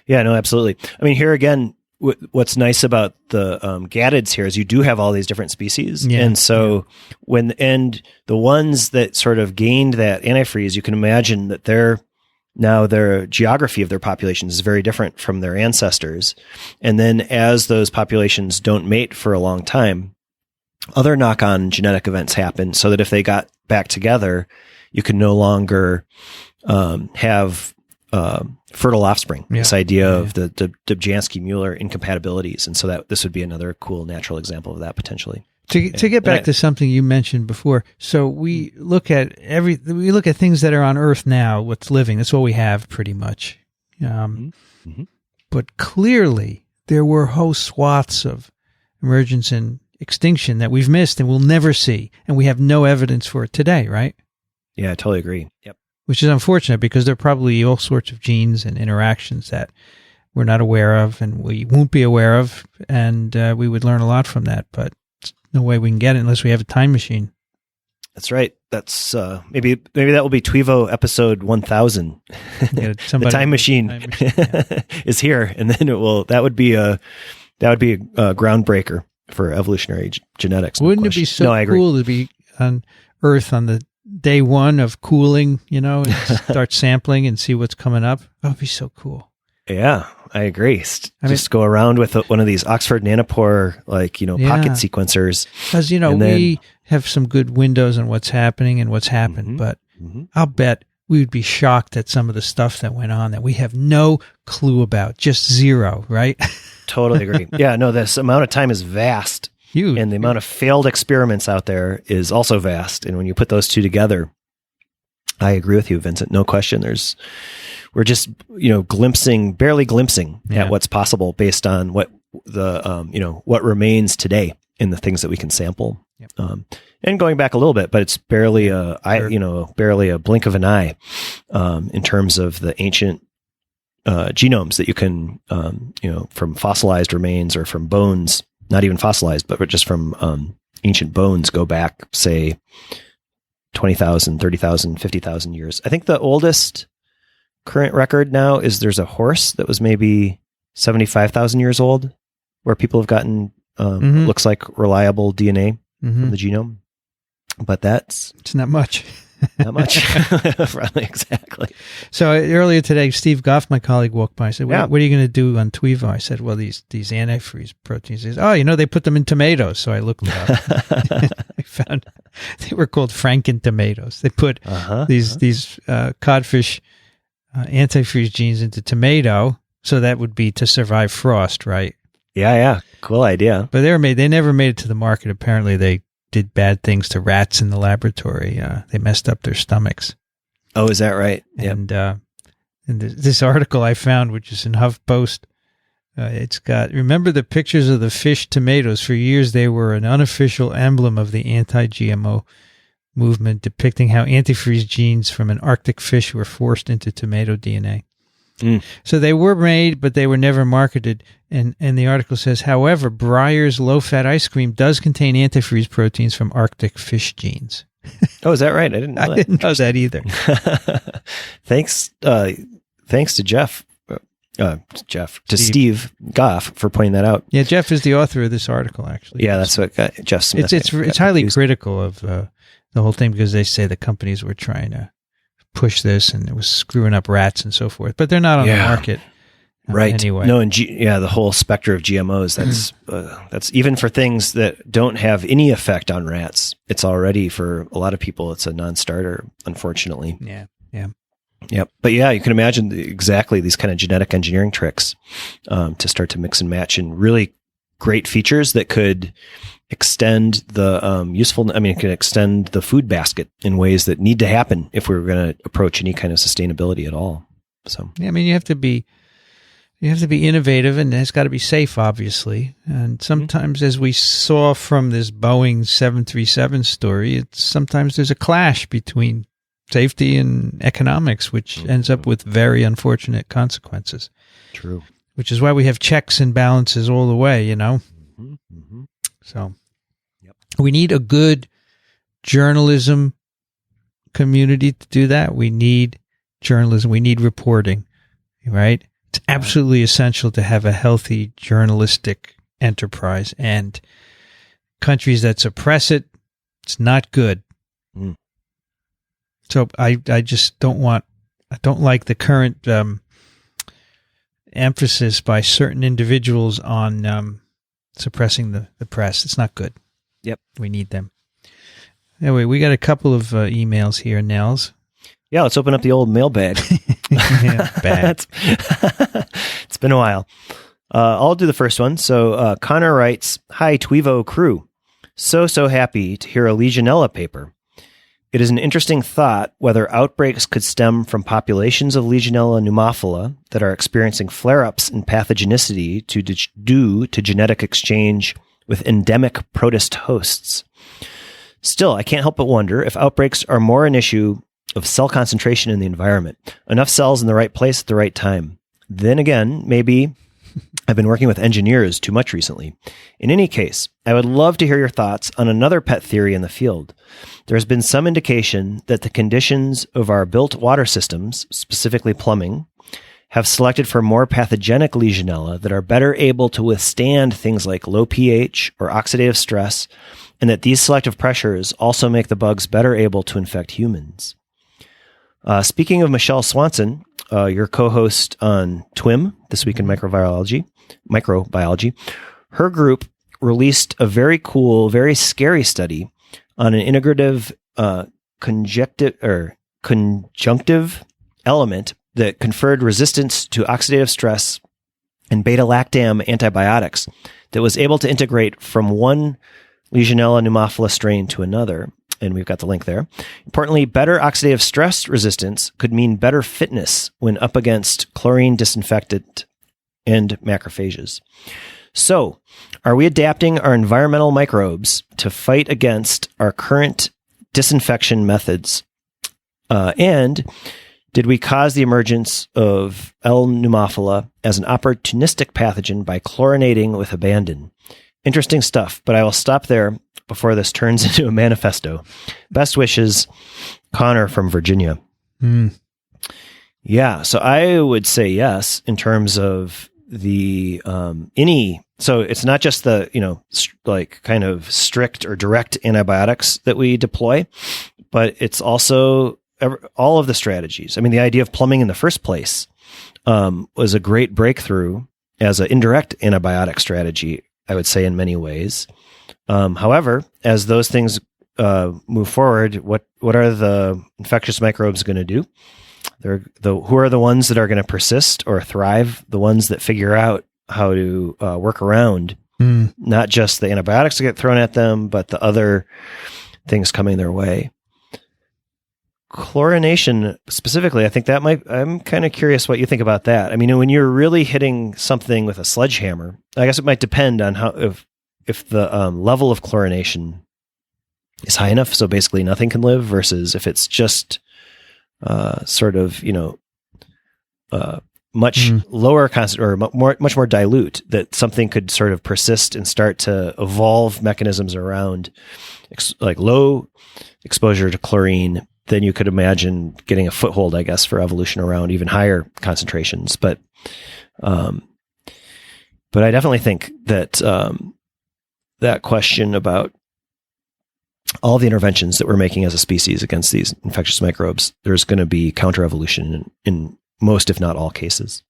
Yeah, no, absolutely. I mean, here again, what's nice about the gattids here is you do have all these different species. Yeah, and so the ones that sort of gained that antifreeze, you can imagine that their geography of their populations is very different from their ancestors. And then as those populations don't mate for a long time, other knock-on genetic events happen, so that if they got back together, you can no longer have fertile offspring. Yeah. This idea of the Dobzhansky-Mueller incompatibilities, and so that this would be another cool natural example of that potentially. To get back to something you mentioned before, so we look at things that are on Earth now, what's living. That's what we have, pretty much. But clearly, there were whole swaths of emergence and extinction that we've missed and we'll never see, and we have no evidence for it today, right? Yeah, I totally agree. Yep. Which is unfortunate because there are probably all sorts of genes and interactions that we're not aware of and we won't be aware of, and we would learn a lot from that, but no way we can get it unless we have a time machine. That's right. That's maybe that will be TWiEVO episode 1000. The time machine, is here, and then that would be a groundbreaker for evolutionary genetics. Wouldn't it be so cool to be on Earth on the day one of cooling, and start sampling and see what's coming up? That would be so cool. Yeah, I agree. Just go around with one of these Oxford Nanopore, pocket sequencers. Because, we have some good windows on what's happening and what's happened, but I'll bet we would be shocked at some of the stuff that went on that we have no clue about, just zero, right? Totally agree. Yeah, no, this amount of time is vast. Huge. And the amount of failed experiments out there is also vast. And when you put those two together, I agree with you, Vincent. No question. We're just, barely glimpsing at what's possible based on what what remains today in the things that we can sample. Yep. And going back a little bit, but it's barely barely a blink of an eye in terms of the ancient genomes that you can, from fossilized remains or from bones, not even fossilized, but just from ancient bones, go back, say, 20,000, 30,000, 50,000 years. I think the oldest current record now is there's a horse that was maybe 75,000 years old, where people have gotten looks like reliable DNA from the genome. But it's not much. Not much. Exactly. So earlier today, Steve Goff, my colleague, walked by and said, what are you going to do on TWiEVO? I said, well, these antifreeze proteins. He says, they put them in tomatoes. So I looked it up. I found they were called Frankentomatoes. They put these codfish antifreeze genes into tomato, so that would be to survive frost, right? Yeah. Cool idea. But they never made it to the market. Apparently, they did bad things to rats in the laboratory. They messed up their stomachs. Oh, is that right? And this article I found, which is in Huff Post, it's got, remember the pictures of the fish tomatoes? For years, they were an unofficial emblem of the anti-GMO movement, depicting how antifreeze genes from an Arctic fish were forced into tomato DNA. So they were made, but they were never marketed. And the article says, however, Breyer's low-fat ice cream does contain antifreeze proteins from Arctic fish genes. Oh, is that right? I didn't know that. I didn't know that either. Thanks to Steve Goff for pointing that out. Yeah, Jeff is the author of this article, actually. Yeah, that's what Jeff Smith. It's highly critical of the whole thing, because they say the companies were trying to push this and it was screwing up rats and so forth, but they're not on the market right anyway. No, and the whole specter of GMOs, that's even for things that don't have any effect on rats. It's already, for a lot of people, it's a non-starter, unfortunately. Yep. But you can imagine exactly these kind of genetic engineering tricks to start to mix and match in really great features that could extend the it can extend the food basket in ways that need to happen if we were going to approach any kind of sustainability at all. So you have to be innovative, and it's got to be safe, obviously. And sometimes, as we saw from this Boeing 737 story, sometimes there's a clash between safety and economics, which ends up with very unfortunate consequences. True. Which is why we have checks and balances all the way, So we need a good journalism community to do that. We need journalism. We need reporting, right? It's absolutely essential to have a healthy journalistic enterprise, and countries that suppress it, it's not good. So I just don't like the current emphasis by certain individuals on suppressing the press. It's not good. Yep. We need them. Anyway, we got a couple of emails here, Nels. Yeah, let's open up the old mailbag. Bad. It's been a while. I'll do the first one. So Connor writes, "Hi, TWiEVO crew. So happy to hear a Legionella paper. It is an interesting thought whether outbreaks could stem from populations of Legionella pneumophila that are experiencing flare-ups in pathogenicity due to genetic exchange with endemic protist hosts. Still, I can't help but wonder if outbreaks are more an issue of cell concentration in the environment, enough cells in the right place at the right time. Then again, maybe I've been working with engineers too much recently. In any case, I would love to hear your thoughts on another pet theory in the field. There has been some indication that the conditions of our built water systems, specifically plumbing, have selected for more pathogenic Legionella that are better able to withstand things like low pH or oxidative stress, and that these selective pressures also make the bugs better able to infect humans. Speaking of Michelle Swanson, your co-host on TWiM, This Week in Microbiology, her group released a very cool, very scary study on an integrative conjunctive element that conferred resistance to oxidative stress and beta-lactam antibiotics that was able to integrate from one Legionella pneumophila strain to another. And we've got the link there. Importantly, better oxidative stress resistance could mean better fitness when up against chlorine disinfectant and macrophages. So, are we adapting our environmental microbes to fight against our current disinfection methods? And did we cause the emergence of L. pneumophila as an opportunistic pathogen by chlorinating with abandon? Interesting stuff, but I will stop there before this turns into a manifesto. Best wishes, Connor from Virginia. Yeah, so I would say yes in terms of the so it's not just the like kind of strict or direct antibiotics that we deploy, but it's also all of the strategies. I mean, the idea of plumbing in the first place was a great breakthrough as an indirect antibiotic strategy, I would say, in many ways. However, as those things move forward, what are the infectious microbes going to do? Who are the ones that are going to persist or thrive? The ones that figure out how to work around not just the antibiotics that get thrown at them, but the other things coming their way. Chlorination specifically, I think I'm kind of curious what you think about that. I mean, when you're really hitting something with a sledgehammer, I guess it might depend on if the level of chlorination is high enough, so basically nothing can live, versus if it's just much lower or much more dilute, that something could sort of persist and start to evolve mechanisms around like low exposure to chlorine. Then you could imagine getting a foothold, I guess, for evolution around even higher concentrations. But I definitely think that that question about all the interventions that we're making as a species against these infectious microbes, there's going to be counter-evolution in most, if not all, cases.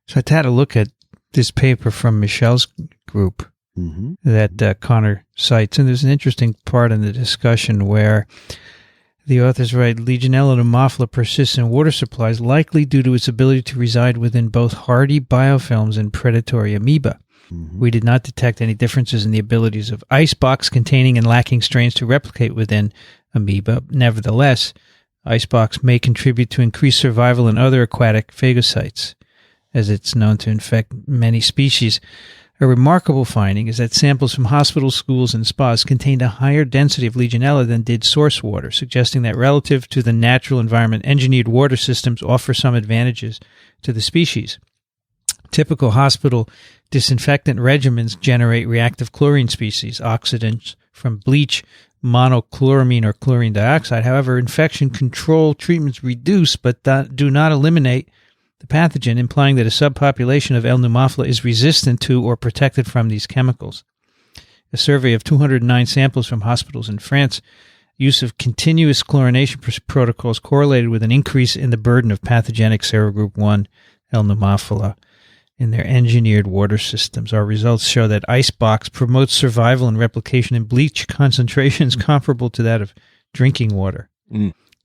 So I had a look at this paper from Michelle's group that Connor cites, and there's an interesting part in the discussion where the authors write, Legionella pneumophila persists in water supplies, likely due to its ability to reside within both hardy biofilms and predatory amoeba. We did not detect any differences in the abilities of icebox containing and lacking strains to replicate within amoeba. Nevertheless, icebox may contribute to increased survival in other aquatic phagocytes, as it's known to infect many species. A remarkable finding is that samples from hospitals, schools, and spas contained a higher density of Legionella than did source water, suggesting that relative to the natural environment, engineered water systems offer some advantages to the species. Typical hospital disinfectant regimens generate reactive chlorine species, oxidants from bleach, monochloramine, or chlorine dioxide. However, infection control treatments reduce but do not eliminate the pathogen, implying that a subpopulation of L. pneumophila is resistant to or protected from these chemicals. A survey of 209 samples from hospitals in France, use of continuous chlorination protocols correlated with an increase in the burden of pathogenic serogroup 1 L. pneumophila in their engineered water systems. Our results show that icebox promotes survival and replication in bleach concentrations comparable to that of drinking water.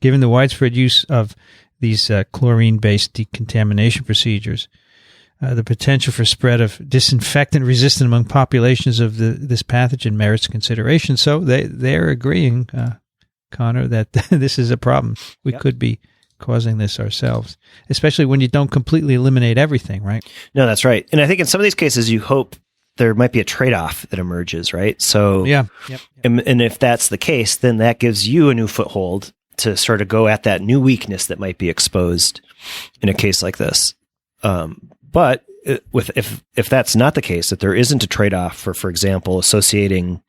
Given the widespread use of these chlorine-based decontamination procedures, the potential for spread of disinfectant resistance among populations of this pathogen merits consideration. So they're agreeing, Connor, that this is a problem. We could be causing this ourselves, especially when you don't completely eliminate everything, right? No, that's right. And I think in some of these cases, you hope there might be a trade-off that emerges, right? So, and if that's the case, then that gives you a new foothold to sort of go at that new weakness that might be exposed in a case like this. But if that's not the case, that there isn't a trade-off for example, associating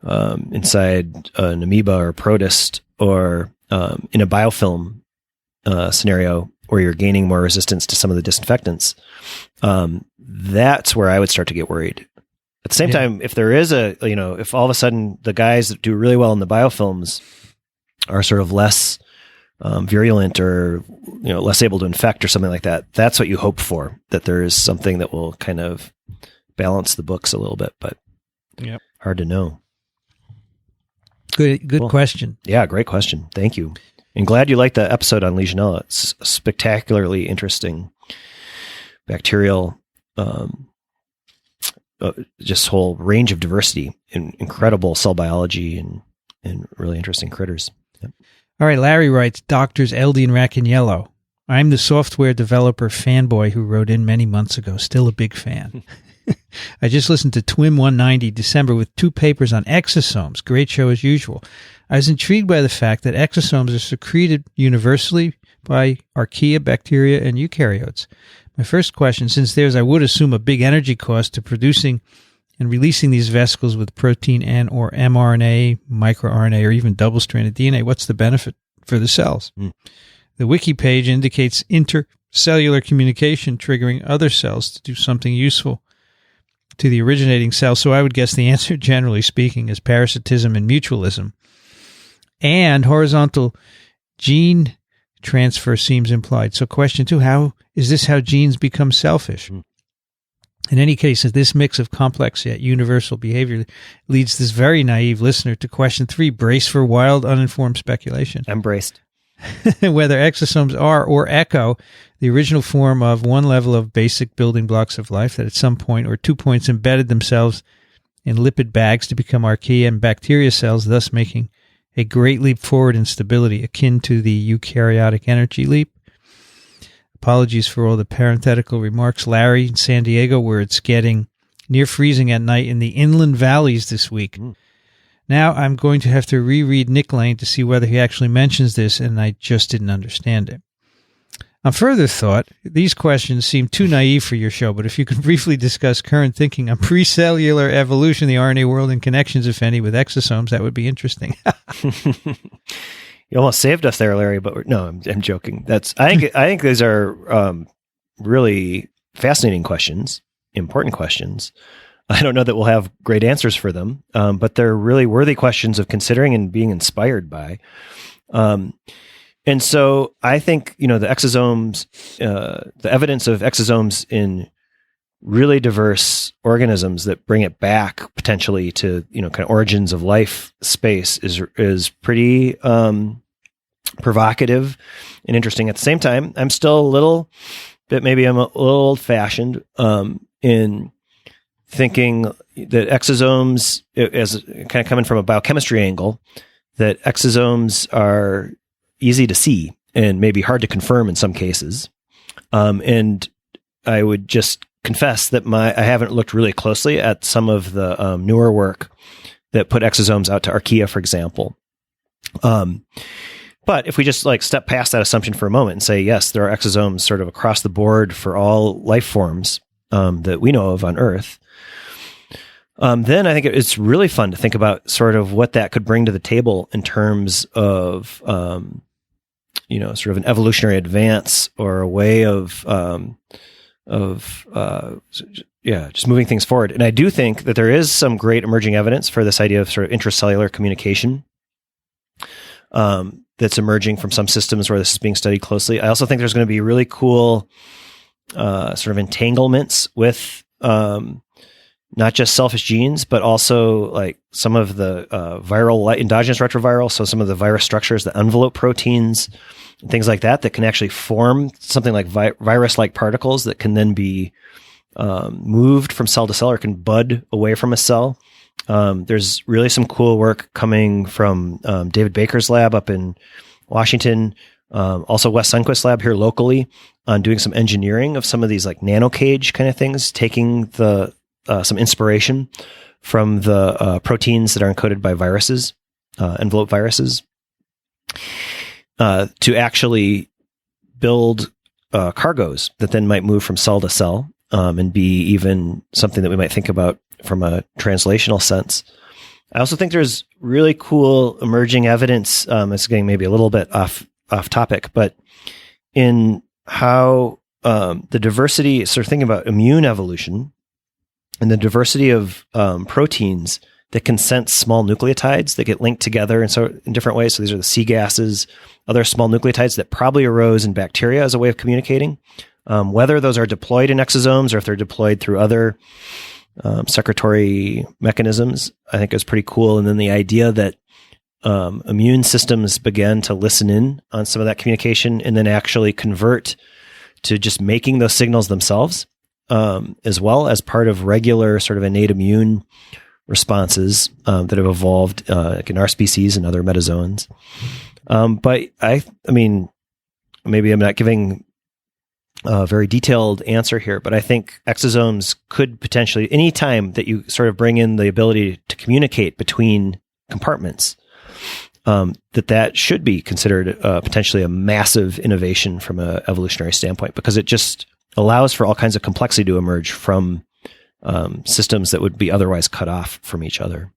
inside an amoeba or protist or in a biofilm scenario where you're gaining more resistance to some of the disinfectants, that's where I would start to get worried. At the same time, if there is if all of a sudden the guys that do really well in the biofilms are sort of less virulent or less able to infect or something like that, that's what you hope for, that there is something that will kind of balance the books a little bit, but hard to know. Good question. Yeah, great question. Thank you. And glad you liked the episode on Legionella. It's a spectacularly interesting bacterial, just whole range of diversity and incredible cell biology and really interesting critters. Yep. All right, Larry writes, Doctors Elde and Racaniello. I'm the software developer fanboy who wrote in many months ago. Still a big fan. I just listened to TWiM 190 December with 2 papers on exosomes. Great show as usual. I was intrigued by the fact that exosomes are secreted universally by archaea, bacteria, and eukaryotes. My first question, since there's, I would assume, a big energy cost to producing and releasing these vesicles with protein and or mRNA, microRNA, or even double-stranded DNA, what's the benefit for the cells? The wiki page indicates intercellular communication triggering other cells to do something useful to the originating cell. So I would guess the answer, generally speaking, is parasitism and mutualism. And horizontal gene transfer seems implied. So question 2, how is this how genes become selfish? In any case, this mix of complex yet universal behavior leads this very naive listener to question 3, brace for wild, uninformed speculation. I'm braced. Whether exosomes are or echo the original form of one level of basic building blocks of life that at some point or 2 points embedded themselves in lipid bags to become archaea and bacteria cells, thus making a great leap forward in stability akin to the eukaryotic energy leap. Apologies for all the parenthetical remarks, Larry, in San Diego, where it's getting near freezing at night in the inland valleys this week. Now I'm going to have to reread Nick Lane to see whether he actually mentions this, and I just didn't understand it. On further thought, these questions seem too naive for your show, but if you could briefly discuss current thinking on pre-cellular evolution, the RNA world, and connections, if any, with exosomes, that would be interesting. You almost saved us there, Larry, but no, I'm joking. I think those are really fascinating questions, important questions. I don't know that we'll have great answers for them, but they're really worthy questions of considering and being inspired by. And so I think, the exosomes, the evidence of exosomes in really diverse organisms that bring it back potentially to, kind of origins of life space is pretty provocative and interesting. At the same time, I'm still a little bit, maybe I'm a little old-fashioned in thinking that exosomes, as kind of coming from a biochemistry angle, that exosomes are easy to see and maybe hard to confirm in some cases. And I would just confess that I haven't looked really closely at some of the newer work that put exosomes out to archaea, for example. But if we just step past that assumption for a moment and say, yes, there are exosomes sort of across the board for all life forms that we know of on Earth, then I think it's really fun to think about sort of what that could bring to the table in terms of, sort of an evolutionary advance or a way of just moving things forward. And I do think that there is some great emerging evidence for this idea of sort of intracellular communication that's emerging from some systems where this is being studied closely. I also think there's going to be really cool sort of entanglements with not just selfish genes, but also like some of the viral, endogenous retroviral, so some of the virus structures, the envelope proteins, and things like that can actually form something like virus-like particles that can then be moved from cell to cell or can bud away from a cell. There's really some cool work coming from David Baker's lab up in Washington, also Wes Sundquist's lab here locally, on doing some engineering of some of these like nanocage kind of things, taking some inspiration from the proteins that are encoded by viruses, envelope viruses, to actually build cargoes that then might move from cell to cell, and be even something that we might think about from a translational sense. I also think there's really cool emerging evidence. It's getting maybe a little bit off topic, but in how the diversity, sort of thinking about immune evolution and the diversity of proteins that can sense small nucleotides that get linked together in different ways. So these are the C gases, other small nucleotides that probably arose in bacteria as a way of communicating. Whether those are deployed in exosomes or if they're deployed through other secretory mechanisms, I think is pretty cool. And then the idea that immune systems began to listen in on some of that communication and then actually convert to just making those signals themselves, as well as part of regular sort of innate immune responses that have evolved like in our species and other metazoans. But I mean, maybe I'm not giving a very detailed answer here, but I think exosomes could potentially, any time that you sort of bring in the ability to communicate between compartments, that should be considered potentially a massive innovation from an evolutionary standpoint, because it just allows for all kinds of complexity to emerge from systems that would be otherwise cut off from each other.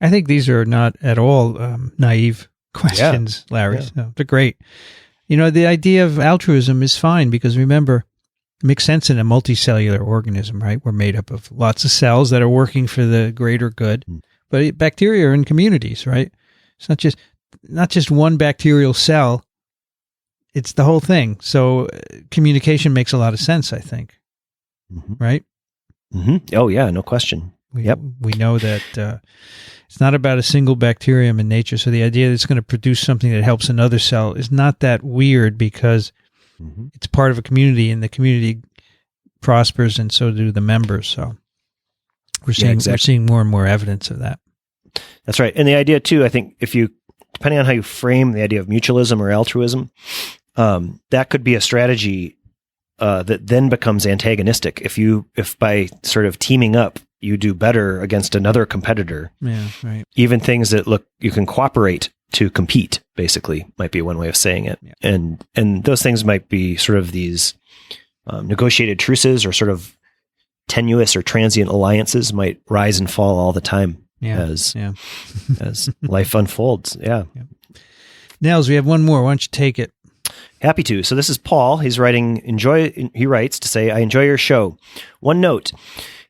I think these are not at all naive questions, Larry. Yeah. No, they're great. You know, the idea of altruism is fine because, remember, it makes sense in a multicellular organism, right? We're made up of lots of cells that are working for the greater good. But bacteria are in communities, right? It's not just one bacterial cell. It's the whole thing. So communication makes a lot of sense, I think. Mm-hmm. Right? Mm-hmm. Oh, yeah, no question. We know that it's not about a single bacterium in nature. So the idea that it's going to produce something that helps another cell is not that weird because it's part of a community and the community prospers and so do the members. So we're seeing more and more evidence of that. That's right. And the idea too, I think depending on how you frame the idea of mutualism or altruism, that could be a strategy that then becomes antagonistic. If by sort of teaming up, you do better against another competitor. Yeah, right. Even things that you can cooperate to compete, basically, might be one way of saying it. Yeah. And those things might be sort of these negotiated truces or sort of tenuous or transient alliances might rise and fall all the time as life unfolds. Yeah. Nels, we have one more. Why don't you take it? Happy to. So this is Paul. He's writing, he writes to say, I enjoy your show. One note.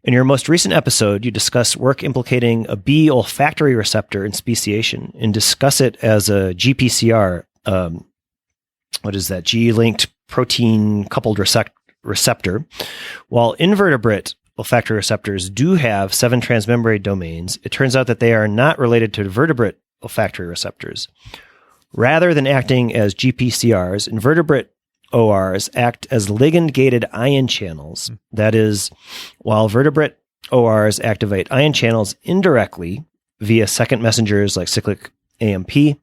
In your most recent episode, you discuss work implicating a bee olfactory receptor in speciation and discuss it as a GPCR. What is that? G-linked protein coupled receptor. While invertebrate olfactory receptors do have 7 transmembrane domains, it turns out that they are not related to vertebrate olfactory receptors. Rather than acting as GPCRs, invertebrate ORs act as ligand-gated ion channels. That is, while vertebrate ORs activate ion channels indirectly via second messengers like cyclic AMP,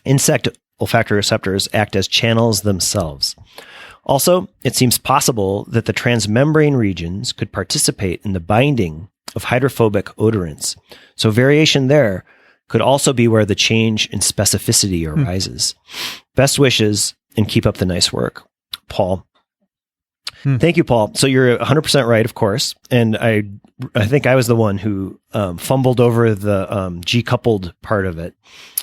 insect olfactory receptors act as channels themselves. Also, it seems possible that the transmembrane regions could participate in the binding of hydrophobic odorants. So variation there could also be where the change in specificity arises. Best wishes, and keep up the nice work. Paul. Thank you, Paul. So you're 100% right, of course. And I think I was the one who fumbled over the G-coupled part of it.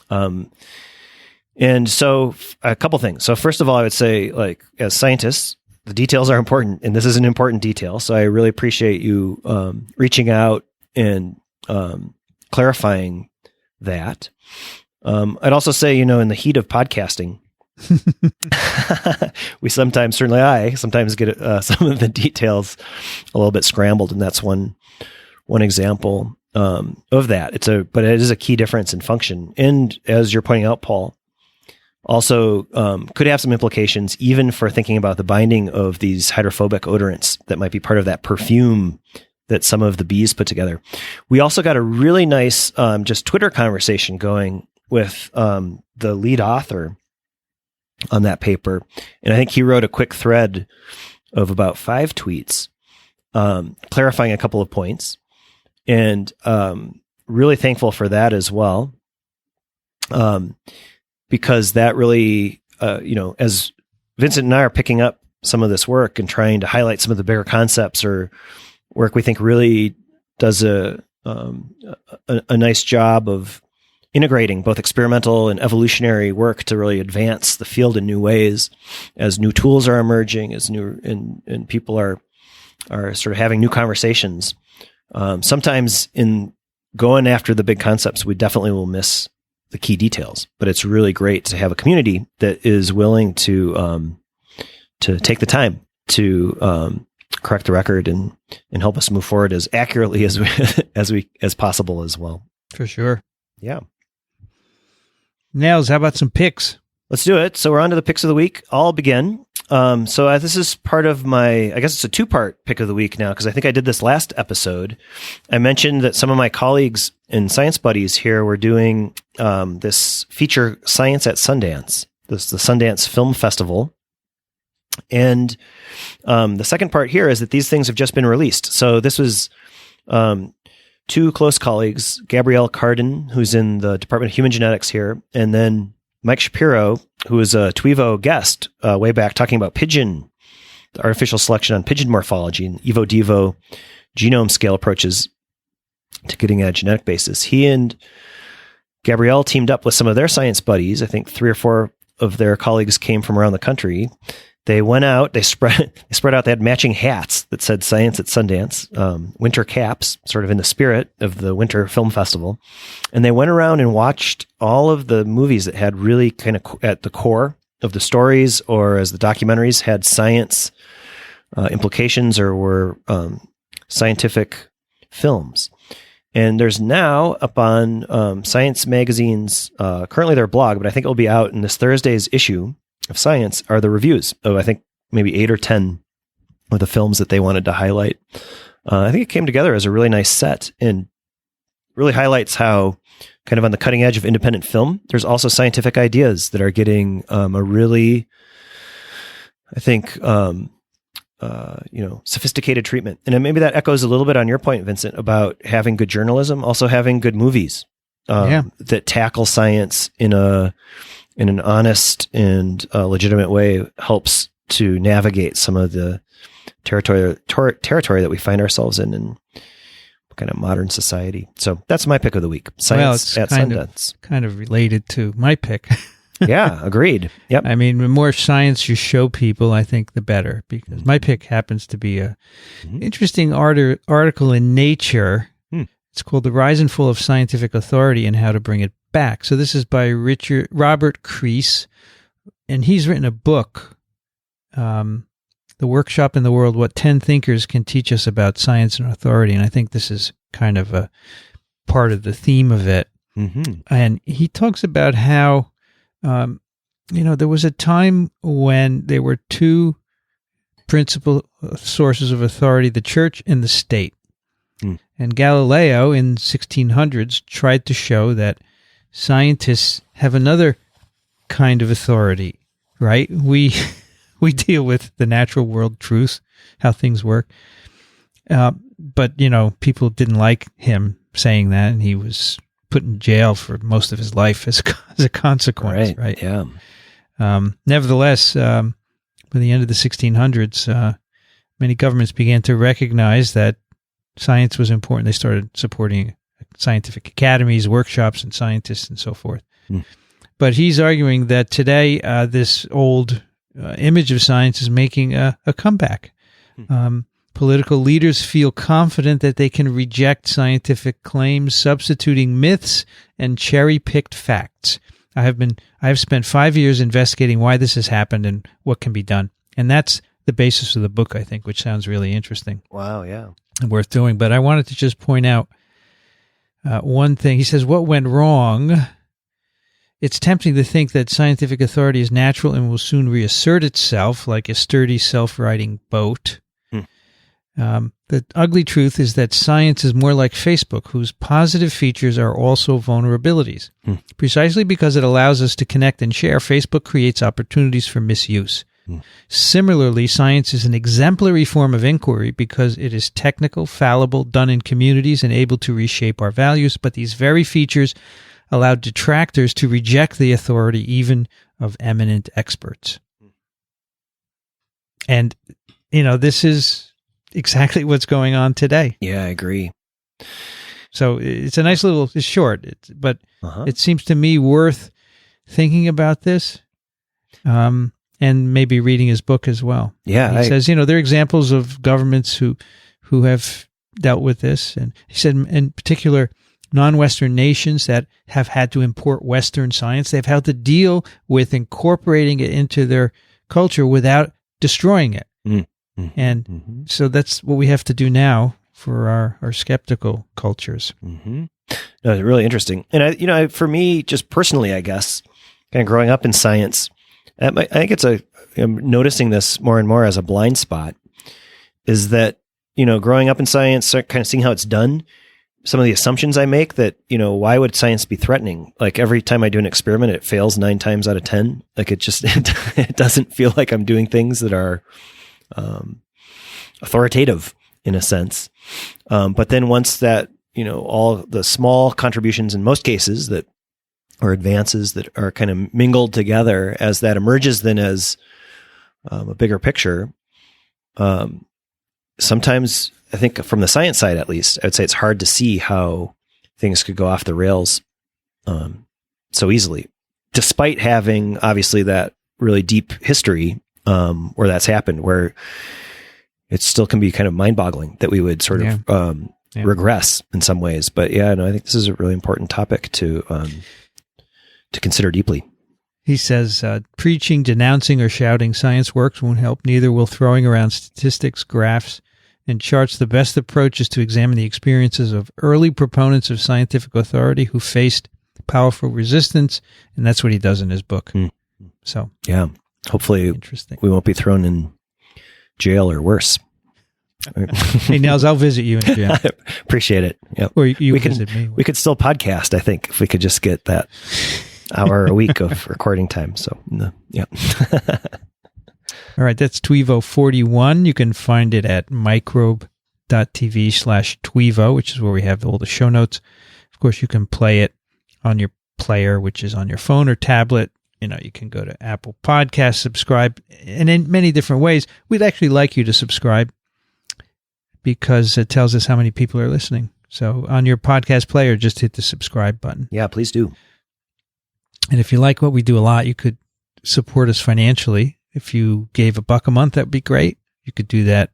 And so a couple things. So first of all, I would say, like, as scientists, the details are important, and this is an important detail. So I really appreciate you reaching out and clarifying that. I'd also say, in the heat of podcasting, We sometimes, certainly I sometimes get some of the details a little bit scrambled, and that's one example of that. But it is a key difference in function, and as you're pointing out, Paul, also could have some implications even for thinking about the binding of these hydrophobic odorants that might be part of that perfume that some of the bees put together. We also got a really nice just Twitter conversation going with the lead author on that paper. And I think he wrote a quick thread of about 5 tweets clarifying a couple of points. And really thankful for that as well. Because that really, as Vincent and I are picking up some of this work and trying to highlight some of the bigger concepts or work we think really does a nice job of integrating both experimental and evolutionary work to really advance the field in new ways as new tools are emerging, as new and people are sort of having new conversations. Sometimes in going after the big concepts, we definitely will miss the key details, but it's really great to have a community that is willing to take the time to correct the record and help us move forward as accurately as possible as well. For sure. Yeah. Nels, how about some picks? Let's do it. So we're on to the picks of the week. I'll begin. So this is part of I guess it's a 2-part pick of the week now, because I think I did this last episode. I mentioned that some of my colleagues and science buddies here were doing this feature Science at Sundance, the Sundance Film Festival. And the second part here is that these things have just been released. So this was 2 close colleagues, Gabrielle Cardin, who's in the Department of Human Genetics here, and then Mike Shapiro, who was a TWiEVO guest way back talking about pigeon, the artificial selection on pigeon morphology and Evo-Devo genome scale approaches to getting at a genetic basis. He and Gabrielle teamed up with some of their science buddies. I think 3 or 4 of their colleagues came from around the country. They went out, they spread out, they had matching hats that said Science at Sundance, winter caps, sort of in the spirit of the Winter Film Festival. And they went around and watched all of the movies that had really kind of at the core of the stories, or as the documentaries had science implications or were scientific films. And there's now up on Science Magazine's, currently their blog, but I think it'll be out in this Thursday's issue of Science, are the reviews of, I think, maybe 8 or 10 of the films that they wanted to highlight. I think it came together as a really nice set and really highlights how, kind of on the cutting edge of independent film, there's also scientific ideas that are getting a really, I think, sophisticated treatment. And maybe that echoes a little bit on your point, Vincent, about having good journalism, also having good movies that tackle science in an honest and legitimate way helps to navigate some of the territory that we find ourselves in kind of modern society. So that's my pick of the week. Science at Sundance. Kind of related to my pick. Yeah, agreed. Yep. I mean, the more science you show people, I think the better, because my pick happens to be a interesting article in Nature. It's called The Rise and Fall of Scientific Authority and How to Bring It Back. So this is by Robert Crease, and he's written a book, The Workshop in the World, What 10 Thinkers Can Teach Us About Science and Authority. And I think this is kind of a part of the theme of it. And he talks about how, there was a time when there were 2 principal sources of authority, the church and the state. And Galileo in 1600s tried to show that scientists have another kind of authority, right? We deal with the natural world truth, how things work. But, people didn't like him saying that, and he was put in jail for most of his life as a consequence, right? Yeah. Nevertheless, by the end of the 1600s, many governments began to recognize that science was important. They started supporting scientific academies, workshops, and scientists, and so forth. But he's arguing that today, this old image of science is making a comeback. Political leaders feel confident that they can reject scientific claims, substituting myths and cherry-picked facts. I have spent 5 years investigating why this has happened and what can be done. And that's the basis of the book, I think, which sounds really interesting. Wow, yeah. And worth doing. But I wanted to just point out one thing. He says, what went wrong? It's tempting to think that scientific authority is natural and will soon reassert itself like a sturdy, self-riding boat. The ugly truth is that science is more like Facebook, whose positive features are also vulnerabilities. Precisely because it allows us to connect and share, Facebook creates opportunities for misuse. Similarly, science is an exemplary form of inquiry because it is technical, fallible, done in communities, and able to reshape our values. But these very features allow detractors to reject the authority even of eminent experts. And, this is exactly what's going on today. Yeah, I agree. So it's a nice little, it's short, but it seems to me worth thinking about this and maybe reading his book as well. Yeah. He says, there are examples of governments who have dealt with this. And he said, in particular, non-Western nations that have had to import Western science, they've had to deal with incorporating it into their culture without destroying it. And so that's what we have to do now for our skeptical cultures. No, it's really interesting. And for me, just personally, I guess, kind of growing up in science, I think I'm noticing this more and more as a blind spot, is that, growing up in science, kind of seeing how it's done, some of the assumptions I make that, why would science be threatening? Like every time I do an experiment, it fails 9 times out of 10. Like it doesn't feel like I'm doing things that are authoritative in a sense. But then once that, all the small contributions in most cases that or advances that are kind of mingled together, as that emerges then as a bigger picture, sometimes I think from the science side, at least, I would say it's hard to see how things could go off the rails so easily, despite having obviously that really deep history where that's happened, where it still can be kind of mind-boggling that we would sort of regress in some ways. But I think this is a really important topic to consider deeply. He says, preaching, denouncing, or shouting science works won't help. Neither will throwing around statistics, graphs, and charts. The best approach is to examine the experiences of early proponents of scientific authority who faced powerful resistance, and that's what he does in his book. So, hopefully we won't be thrown in jail or worse. Hey, Nels, I'll visit you in jail. Appreciate it. Yep. Or you visit me. We could still podcast, I think, if we could just get that hour a week of recording time. So, yeah. All right, that's TWiEVO 41. You can find it at microbe.tv/TWiEVO, which is where we have all the show notes. Of course, you can play it on your player, which is on your phone or tablet. You can go to Apple Podcasts, subscribe, and in many different ways. We'd actually like you to subscribe because it tells us how many people are listening. So on your podcast player, just hit the subscribe button. Yeah, please do. And if you like what we do a lot, you could support us financially. If you gave $1 a month, that would be great. You could do that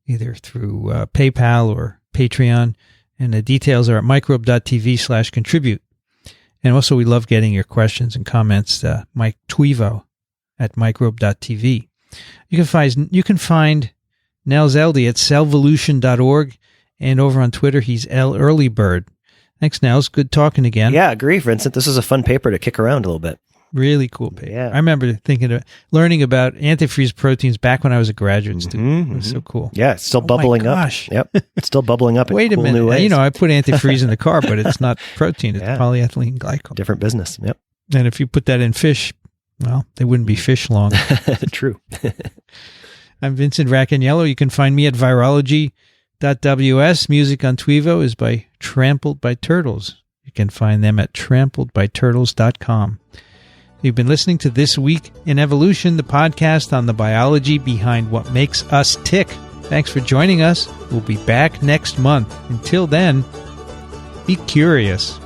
either through PayPal or Patreon. And the details are at microbe.tv/contribute. And also, we love getting your questions and comments. Mike TWiEVO at microbe.tv. You can find Nels Elde at cellvolution.org, and over on Twitter, he's L Earlybird. Thanks, Nels. Good talking again. Yeah, agree, Vincent. This is a fun paper to kick around a little bit. Really cool paper. Yeah. I remember learning about antifreeze proteins back when I was a graduate student. It was so cool. Yeah, it's still bubbling up. Yep, it's still bubbling up. Wait in a cool minute. New ways. I put antifreeze in the car, but it's not protein. It's polyethylene glycol. Different business. Yep. And if you put that in fish, well, they wouldn't be fish long. True. I'm Vincent Racaniello. You can find me at virology.ws. Music on TWiEVO is by Trampled by Turtles. You can find them at trampledbyturtles.com. You've been listening to This Week in Evolution, the podcast on the biology behind what makes us tick. Thanks for joining us. We'll be back next month. Until then, be curious.